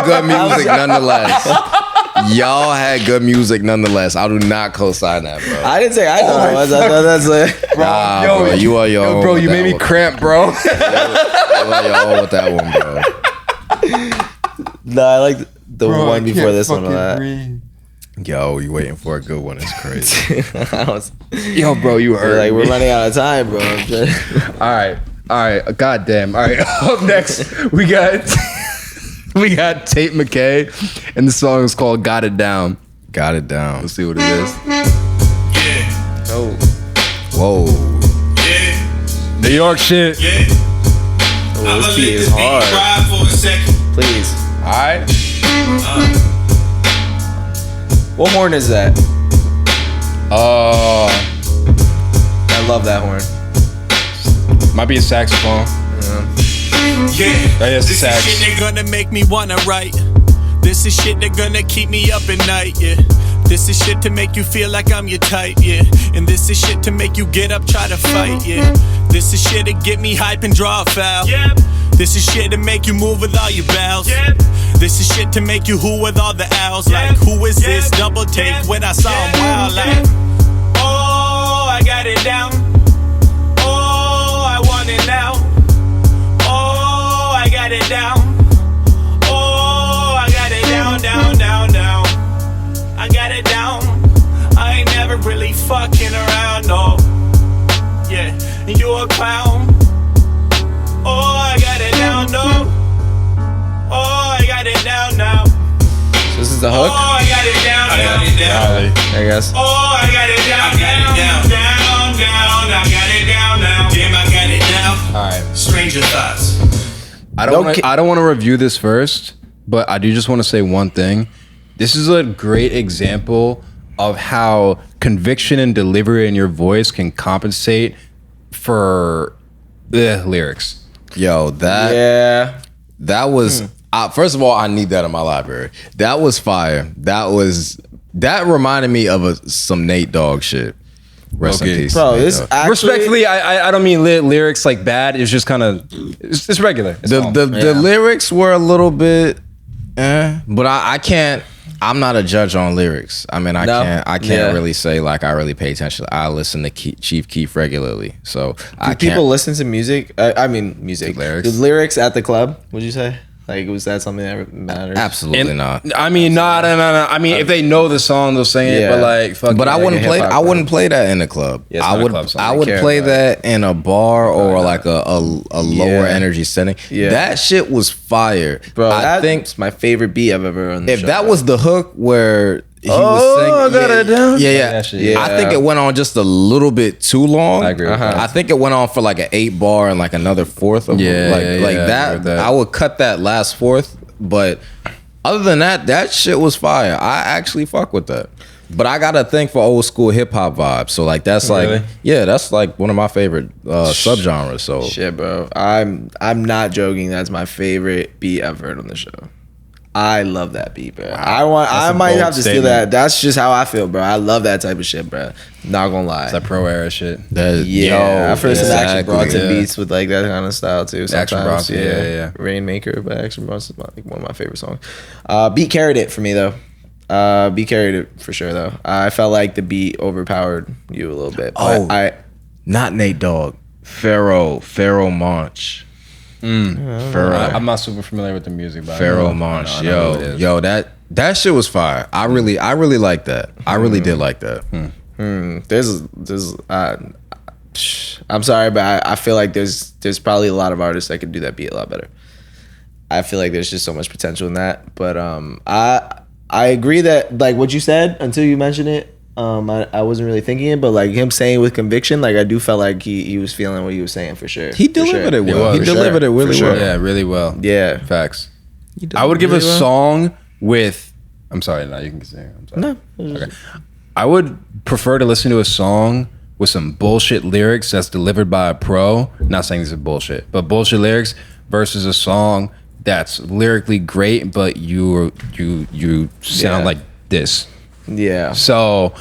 good music nonetheless. Y'all had good music nonetheless. I do not co-sign that, bro. I didn't say I thought it was. I thought that's like, bro, you are your own. Bro, you made me cramp, bro. You are your own with that one, bro. No, I like the one before this one a lot. Yo, you waiting for a good one? It's crazy. Yo, bro, you hurt. Like, we're running out of time, bro. All right. Goddamn. All right. Up next, we got Tait McKay, and the song is called "Got It Down." Got it down. Let's see what it is. Yeah. Oh. Whoa. Yeah. New York shit. Yeah. Oh, this beat is hard. Ride for a second. Please. All right. What horn is that? I love that horn. Might be a saxophone. Yeah. That's This sax. is shit that gonna make me wanna write. This is shit that gonna keep me up at night, yeah. This is shit to make you feel like I'm your type, yeah. And this is shit to make you get up, try to fight, yeah. This is shit to get me hype and draw a foul. Yep. This is shit to make you move with all your bowels. Yep. This is shit to make you who with all the owls. Yep. Like, who is this? Double take when I saw him wild. Like, oh, I got it down. Oh, I want it now. Oh, I got it down. Oh, I got it down, down, down, down. I got it down. I ain't never really fucking around, no. Yeah, you a clown. Oh, I got it down, no. got it down. I guess. Oh, I got it down, I got it down now. Damn, I got it down. All right. Stranger thoughts. I don't want to review this first, but I do just want to say one thing. This is a great example of how conviction and delivery in your voice can compensate for the lyrics. Yo, that was first of all, I need that in my library. That was fire. That reminded me of some Nate Dogg shit. Rest in peace, bro. This actually, respectfully, I don't mean lyrics like bad. It's just kind of it's regular. It's the lyrics were a little bit, but I can't. I'm not a judge on lyrics. I mean, I can't really say like I really pay attention. I listen to Chief Keef regularly, so people listen to music. I mean, music lyrics. The lyrics at the club. Would you say? Like, was that something that matters? Absolutely not. I mean, no. I mean, if they know the song, they'll sing it. But like, fuck. But I wouldn't play. I wouldn't play that in the club. Yeah, I would play that in a bar or like a lower energy setting. Yeah. That shit was fire, bro. I think it's my favorite beat I've ever on the show. If that was the hook where he was singing, I got it down. Yeah. I think it went on just a little bit too long. I agree with that. I think it went on for like an 8 bar and like another fourth of that. I would cut that last fourth, but other than that shit was fire. I actually fuck with that. But I got a thing for old school hip hop vibes. So like that's like that's like one of my favorite subgenres. So shit, bro. I'm not joking. That's my favorite beat I've heard on the show. I love that beat, bro. I might have to steal that. That's just how I feel, bro. I love that type of shit, bro. Not gonna lie. It's that pro era shit. I've heard some Action Bronson beats with like that kind of style too. Sometimes, Action Bronson, yeah. Rainmaker by Action Bronson, like one of my favorite songs. Beat carried it for me though. Beat carried it for sure though. I felt like the beat overpowered you a little bit. Not Nate Dogg. Pharaoh Monch. I'm not super familiar with the music, but Pharaoh Monch, yo, that shit was fire. I really like that. I really did like that. I'm sorry, but I feel like there's probably a lot of artists that could do that beat a lot better. I feel like there's just so much potential in that. But I agree that like what you said until you mentioned it. I wasn't really thinking it, but like him saying with conviction, like I do felt like he was feeling what he was saying for sure. He delivered it well. He delivered it really well. Yeah, really well. Yeah, facts. I would give a song with. I'm sorry, no, you can say. I'm sorry. No. Okay. I would prefer to listen to a song with some bullshit lyrics that's delivered by a pro. Not saying this is bullshit, but bullshit lyrics versus a song that's lyrically great, but you sound like this. Yeah. So,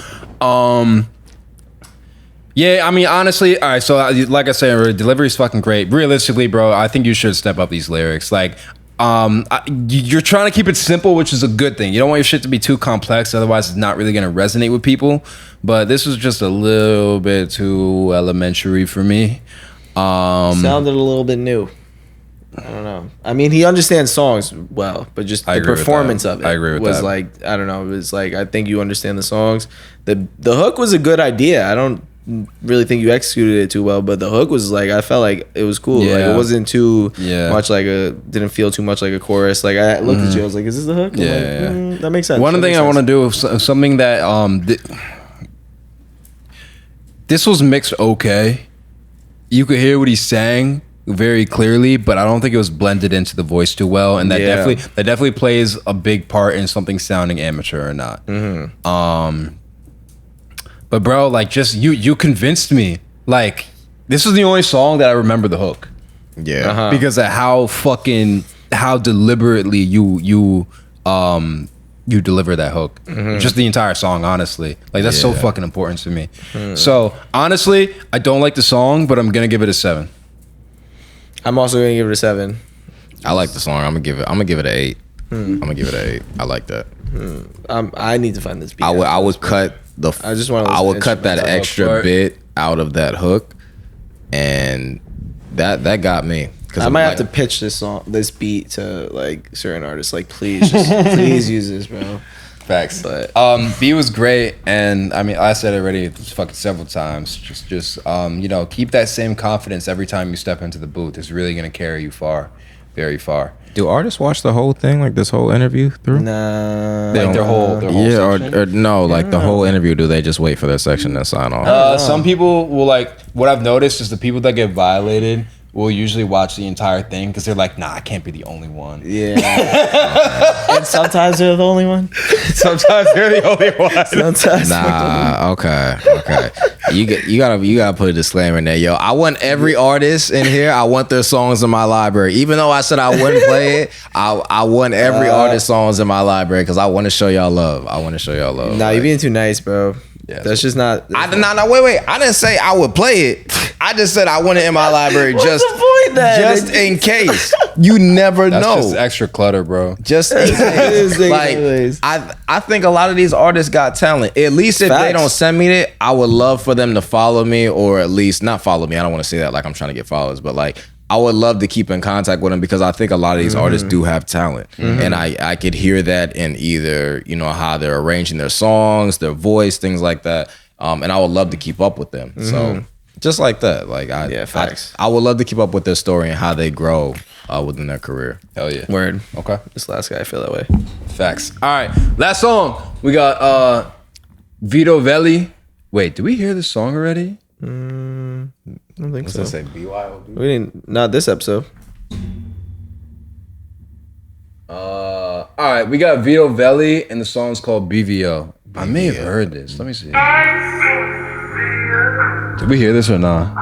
yeah, I mean, honestly, all right, so like I said, delivery's fucking great. Realistically, bro, I think you should step up these lyrics. Like, you're trying to keep it simple, which is a good thing. You don't want your shit to be too complex, otherwise it's not really going to resonate with people. But this was just a little bit too elementary for me. Sounded a little bit new. I don't know. I mean, he understands songs well, but just the performance of it was like, I don't know. It was like, I think you understand the songs. The hook was a good idea. I don't really think you executed it too well, but the hook was like, I felt like it was cool. Yeah. Like it wasn't too much like didn't feel too much like a chorus. Like I looked at you, I was like, is this the hook? Yeah, like, that makes sense. One thing I want to do is something that this was mixed okay. You could hear what he's saying very clearly, but I don't think it was blended into the voice too well, and that definitely plays a big part in something sounding amateur or not. But bro, like, just you convinced me. Like, this was the only song that I remember the hook. Yeah, because of how deliberately you deliver that hook. Just the entire song, honestly. Like, that's so fucking important to me. So honestly, I don't like the song, but I'm gonna give it a 7. I'm also gonna give it a 7. I like the song. I'm gonna give it an 8. I'm gonna give it an 8. I like that. I need to find this beat. I would cut that extra bit out of that hook, and that got me. I might have to pitch this beat to like certain artists. Like, please use this, bro. Facts. But B was great, and I mean, I said it already fucking several times. Just you know, keep that same confidence every time you step into the booth. It's really gonna carry you far, very far. Do artists watch the whole thing, like this whole interview through? Nah. Like their whole section? or no, like the whole interview, do they just wait for their section and sign off? Some people will like, what I've noticed is the people that get violated will usually watch the entire thing because they're like, nah, I can't be the only one. Yeah. And sometimes they're the only one. Sometimes they're the only one. Sometimes. Nah, okay. You gotta put a disclaimer in there, yo. I want every artist in here. I want their songs in my library. Even though I said I wouldn't play it, I want every artist songs in my library because I want to show y'all love. Nah, you're being too nice, bro. Yeah, that's just not. Wait. I didn't say I would play it. I just said I want it in my library just in case. You never know. That's just extra clutter, bro. Just in case. Like, I think a lot of these artists got talent. At least if they don't send me it, I would love for them to follow me, or at least not follow me. I don't want to say that like I'm trying to get followers, but like I would love to keep in contact with them because I think a lot of these artists do have talent. And I could hear that in either, you know, how they're arranging their songs, their voice, things like that. And I would love to keep up with them. So just like that. Like I would love to keep up with their story and how they grow within their career. Hell yeah. Word. Okay. This last guy, I feel that way. Facts. All right. Last song. We got Vedo Velly. Wait, did we hear this song already? I don't think so. Say BYOB? We didn't. Not this episode. All right, we got Vedo Velly, and the song's called BVO. I may have heard this. Let me see. Did we hear this or not?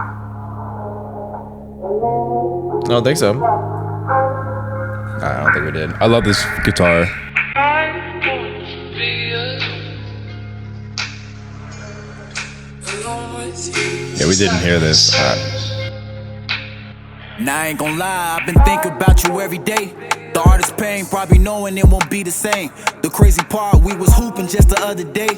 I don't think so. I don't think we did. I love this guitar. Yeah, we didn't hear this. Now I ain't gon' lie, I've been thinking about you every day. The artist pain, probably knowing it won't be the same. The crazy part, we was hooping just the other day.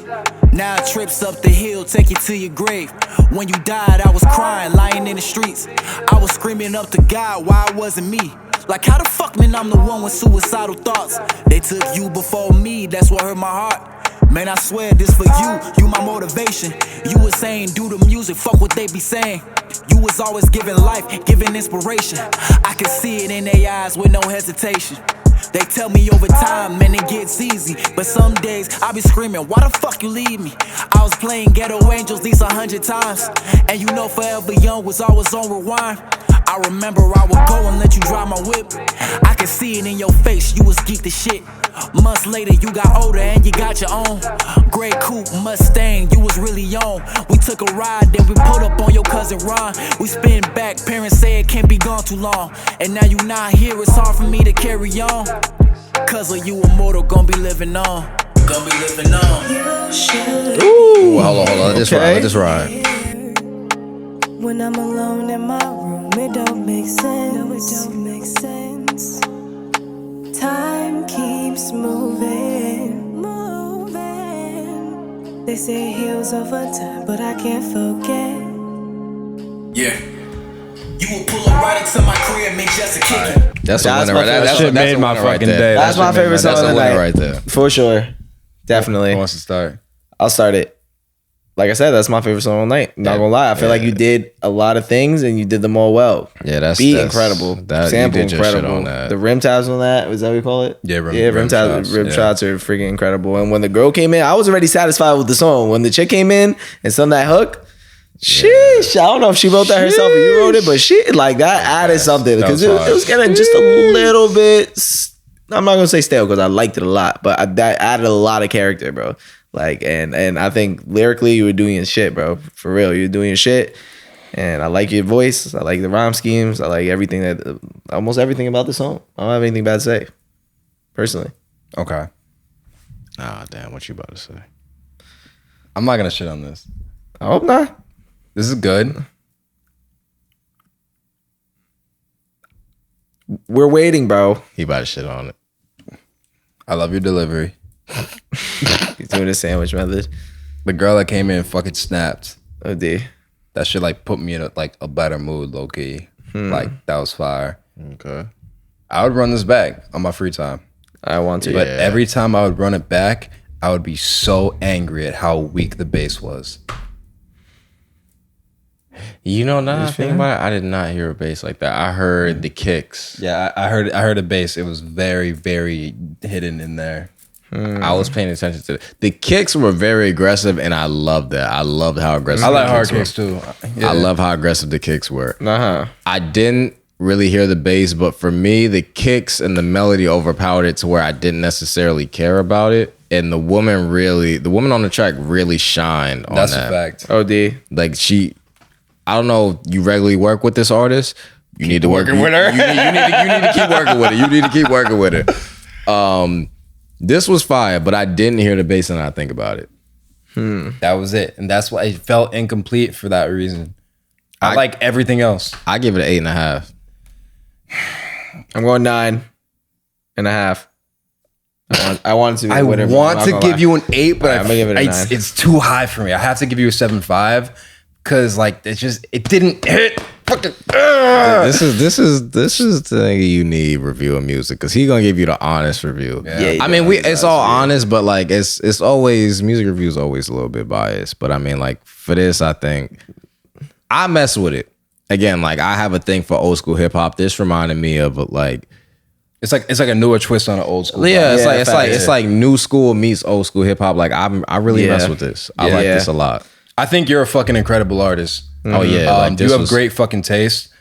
Now trips up the hill, take you to your grave. When you died, I was crying, lying in the streets. I was screaming up to God why it wasn't me. Like how the fuck, man, I'm the one with suicidal thoughts. They took you before me, that's what hurt my heart. Man, I swear this for you my motivation. You was saying do the music, fuck what they be saying. You was always giving life, giving inspiration. I can see it in their eyes with no hesitation. They tell me over time, man, it gets easy. But some days, I be screaming, why the fuck you leave me? I was playing Ghetto Angels these 100 times. And you know Forever Young was always on rewind. I remember I would go and let you drive my whip. I can see it in your face, you was geeked as shit. Months later, you got older and you got your own gray coupe Mustang, you was really on. We took a ride, then we pulled up on your cousin Ron. We spin back, parents say it can't be gone too long. And now you not here, it's hard for me to carry on. Cause of you, immortal, gon' be living on. Gonna be living on. Ooh, hold on. Let this ride. When I'm alone in my room, it don't make sense. No, it don't make sense. Time keeps moving. They say it heals over time, but I can't forget. Yeah. You will pull up right into my crib, make just a kick. That's a winner right there. That shit made my fucking day. That's my favorite song of the night right there. For sure. Definitely. Who wants to start? I'll start it. Like I said, that's my favorite song all night. Not gonna lie, I feel like you did a lot of things and you did them all well. Yeah, that's incredible. Sample incredible. On that. The rim tabs on that, is that what we call it? Yeah, rim shots are freaking incredible. And when the girl came in, I was already satisfied with the song. When the chick came in and sung that hook, sheesh, I don't know if she wrote that herself or you wrote it, but she like that added something because it was getting just a little bit. I'm not gonna say stale because I liked it a lot, but that added a lot of character, bro. Like and I think lyrically you were doing your shit, bro. For real, you were doing your shit. And I like your voice. I like the rhyme schemes. I like almost everything about the song. I don't have anything bad to say, personally. Okay. Ah, damn, what you about to say? I'm not gonna shit on this. I hope not. This is good. We're waiting, bro. He about to shit on it. I love your delivery. He's doing the sandwich method. The girl that came in fucking snapped. Oh, D. That shit like put me in a better mood, low key. Like that was fire. Okay. I would run this back on my free time. I want to. But every time I would run it back, I would be so angry at how weak the bass was. You know, now I think about it, I did not hear a bass like that. I heard the kicks. Yeah, I heard a bass. It was very, very hidden in there. I was paying attention to it. The kicks were very aggressive, and I loved that. I loved how aggressive. I like the hard kicks kicks too. I love how aggressive the kicks were. Uh-huh. I didn't really hear the bass, but for me, the kicks and the melody overpowered it to where I didn't necessarily care about it. And the woman on the track really shined on That's that. a fact. OD. Like I don't know, you regularly work with this artist. You need to work with her. You need to keep working with it. You need to keep working with it. This was fire, but I didn't hear the bass and I think about it. That was it. And that's why it felt incomplete for that reason. I like everything else. I give it an 8.5. I'm going 9.5. I want to. I want to give you an 8, but I'm gonna give it a 9. It's too high for me. I have to give you a 7.5 because like it didn't hit. Fucking. This is the thing you need reviewing music because he's gonna give you the honest review. Yeah, I mean it's all honest, but like it's always music reviews always a little bit biased. But I mean like for this, I think I mess with it. Again, like I have a thing for old school hip hop. This reminded me of like. It's like a newer twist on an old school. Yeah, it's like new school meets old school hip hop. Like I really mess with this. I like this a lot. I think you're a fucking incredible artist. Mm-hmm. Oh yeah, like you have great fucking taste.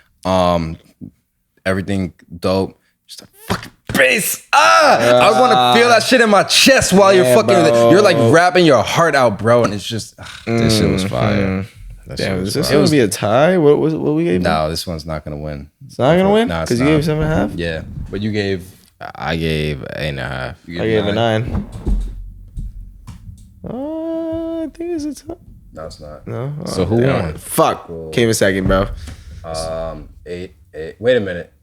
Everything dope. Just a fucking bass. I want to feel that shit in my chest while you're fucking. You're like rapping your heart out, bro, and it's just this shit was fire. Damn, is this gonna be a tie? What we gave? No, this one's not gonna win. It's not gonna win No, because you gave 7.5. Yeah, but you gave. I gave 8.5. I gave a 9. I think it's a tie. No, it's not. No. So who won? Fuck. Came in second, bro. 8. Wait a minute.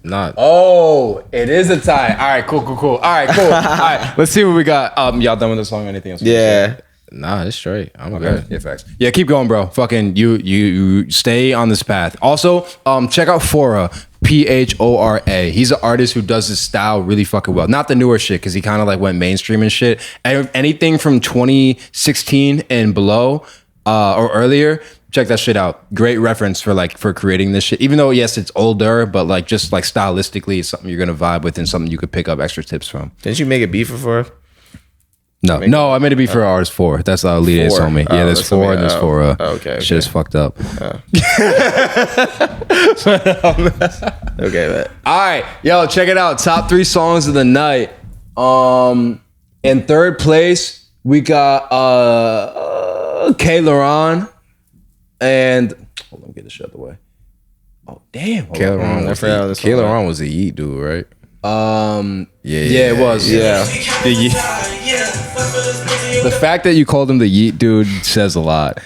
Not. Oh, it is a tie. All right, cool. All right, cool. All right, let's see what we got. Y'all done with the song or anything else? Yeah. Nah, it's straight. I'm good. Yeah, facts. Yeah, keep going, bro. Fucking you stay on this path. Also, check out Phora, Phora. He's an artist who does his style really fucking well. Not the newer shit, because he kind of like went mainstream and shit. And anything from 2016 and below or earlier, check that shit out. Great reference for creating this shit. Even though yes, it's older, but like just like stylistically, it's something you're gonna vibe with and something you could pick up extra tips from. Didn't you make a beat for Phora? No, I made it be for artist 4. That's how Lead told me. Yeah, there's 4 and there's 4. Okay. Shit is fucked up. Okay, man. All right, yo, check it out. Top 3 songs of the night. In third place, we got KayLauron and hold on, let me get this shit out the way. Oh damn, KayLauron was a Yeet dude, right? Yeah, it was. Yeah. The fact that you called him the Yeet dude says a lot.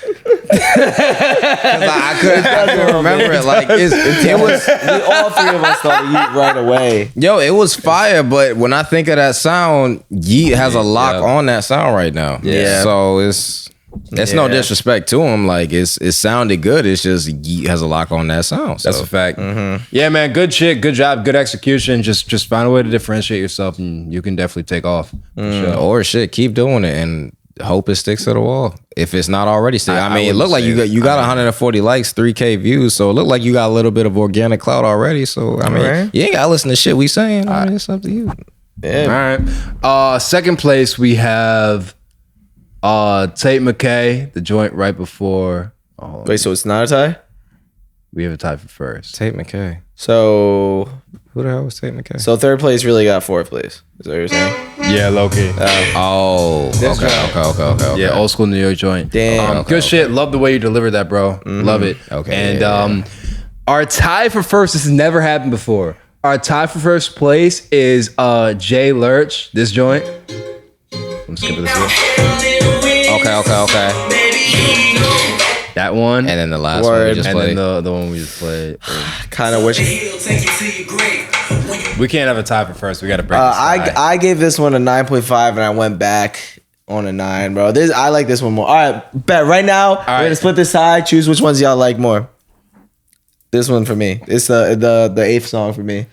I couldn't remember it. Like it was. All 3 of us thought Yeet right away. Yo, it was fire. But when I think of that sound, Yeet has a lock on that sound right now. Yeah. So it's no disrespect to him. Like it sounded good. It's just Yeet has a lock on that sound. So. That's a fact. Yeah, man. Good shit. Good job. Good execution. Just find a way to differentiate yourself, and you can definitely take off. Sure. Or shit, keep doing it and hope it sticks to the wall. If it's not already sticking, I mean, it looked like you got 140 likes, 3K views, so it looked like you got a little bit of organic clout already. So I mean, you ain't gotta listen to shit we saying. I mean, it's up to you. Yeah. All right. Second place we have Tait McKay, the joint right before. Wait, so it's not a tie? We have a tie for first. Tait McKay. So Who the hell was Tait McKay? So third place really got fourth place. Is that what you're saying? Yeah, low key. Okay. Yeah, old school New York joint. Damn. Good shit. Love the way you delivered that, bro. Love it. Okay. And our tie for first, this has never happened before. Our tie for first place is LERCH, this joint. I'm skipping this one. Okay. That one. And then the last one we just played. And then the one we just played. Kind of wish. We can't have a tie for first. We got to break this tie. I gave this one a 9.5 and I went back on a 9, bro. I like this one more. All right, bet right now we're gonna split this tie. Choose which ones y'all like more. This one for me. It's the 8th song for me.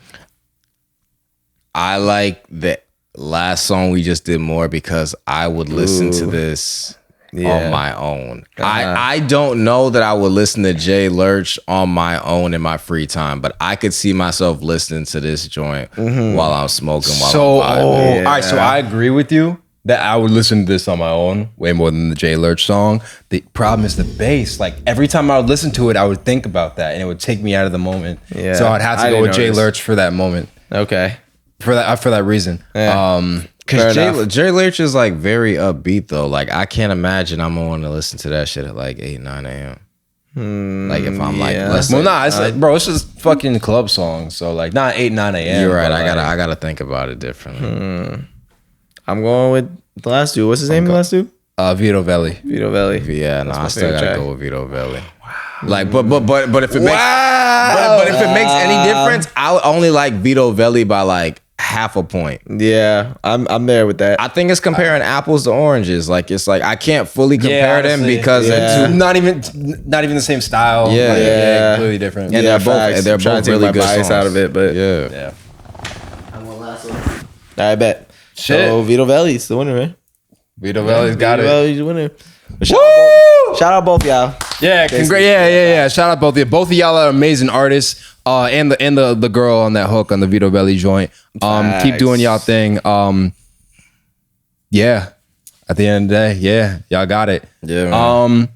I like the last song we just did more because I would listen to this on my own. I don't know that I would listen to Jay Lurch on my own in my free time, but I could see myself listening to this joint while I'm smoking. While I'm vibing. All right, so I agree with you that I would listen to this on my own way more than the Jay Lurch song. The problem is the bass. Like every time I would listen to it, I would think about that, and it would take me out of the moment. Yeah. So I'd have to go with Jay Lurch for that moment. Okay. For that reason. Yeah. Because Jay Lurch is like very upbeat though. Like I can't imagine I'm gonna want to listen to that shit at like 8, 9 a.m. Like if I'm like, it's like, bro, it's just fucking club songs. So like not 8, 9 a.m. You're right. I gotta think about it differently. I'm going with the last dude. What's his name? The last dude? Vedo Velly. Vedo Velly. Yeah, no, I still gotta go with Vedo Velly. Wow. Like, but if it makes any difference, I only like Vedo Velly by like half a point. Yeah, I'm there with that. I think it's comparing apples to oranges. Like it's like I can't fully compare them because they're not even the same style. Yeah, completely different. And they're both really good songs. Out of it, but yeah. I'm one last one. I bet. Shit. So Vedo Velly's the winner, man. Vedo Velly's got it. Vedo Velly's the winner. Shout out both y'all. Yeah, yeah. Shout out both of you. Both of y'all are amazing artists. And the girl on that hook on the Vedo Velly joint. Keep doing y'all thing. Yeah. At the end of the day, yeah, y'all got it. Yeah. Man.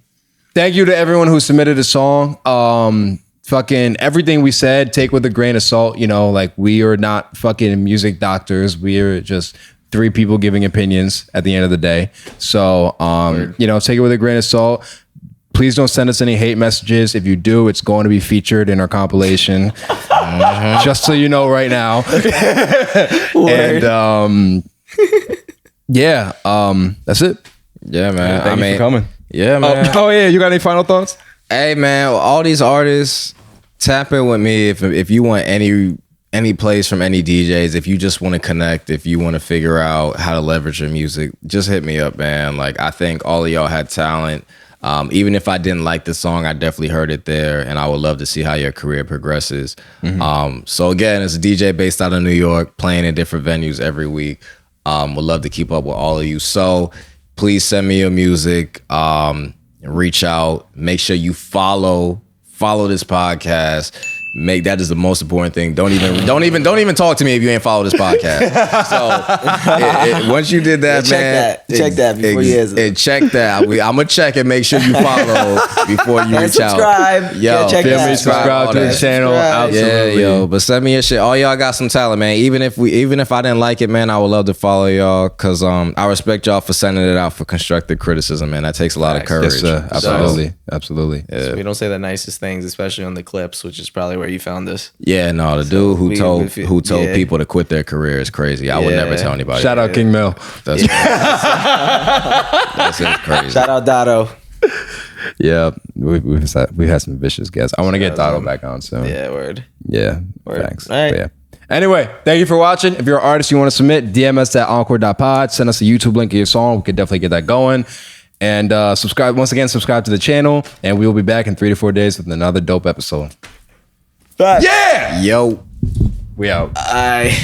Thank you to everyone who submitted a song. Fucking everything we said, take with a grain of salt. You know, like we are not fucking music doctors. We are just 3 people giving opinions at the end of the day. So, you know, take it with a grain of salt. Please don't send us any hate messages. If you do, it's going to be featured in our compilation. Just so you know right now. And yeah, that's it. Yeah, man. Thank you for coming. Yeah, man. Oh yeah, you got any final thoughts? Hey, man, all these artists, tap in with me if you want any plays from any DJs. If you just want to connect, if you want to figure out how to leverage your music, just hit me up, man. Like I think all of y'all had talent. Even if I didn't like the song, I definitely heard it there, and I would love to see how your career progresses. So again, it's a DJ based out of New York, playing in different venues every week. Would love to keep up with all of you. So please send me your music. Reach out. Make sure you follow this podcast. That is the most important thing. Don't even talk to me if you ain't follow this podcast. So once you did that, check that before you answer. Check that. I'm gonna check and make sure you follow before you reach subscribe. out. Yo, subscribe to the channel. Absolutely. Yeah, yo. But send me your shit. All y'all got some talent, man. Even if I didn't like it, man, I would love to follow y'all because I respect y'all for sending it out for constructive criticism, man. That takes a lot of courage. Yes, sir. Absolutely. Yeah. So we don't say the nicest things, especially on the clips, which is probably where you found us. Yeah, no, the dude who told people to quit their career is crazy. I would never tell anybody. Shout out King Mel. That's crazy. Shout out Dotto. Yeah, we've had some vicious guests. I want to get Dotto back on soon. Yeah, word. Yeah, word. Thanks. All right. But yeah. Anyway, thank you for watching. If you're an artist you want to submit, DM us at encore.pod. Send us a YouTube link of your song. We could definitely get that going. And subscribe to the channel. And we will be back in 3 to 4 days with another dope episode. Bye. Yeah! Yo. We out. Bye.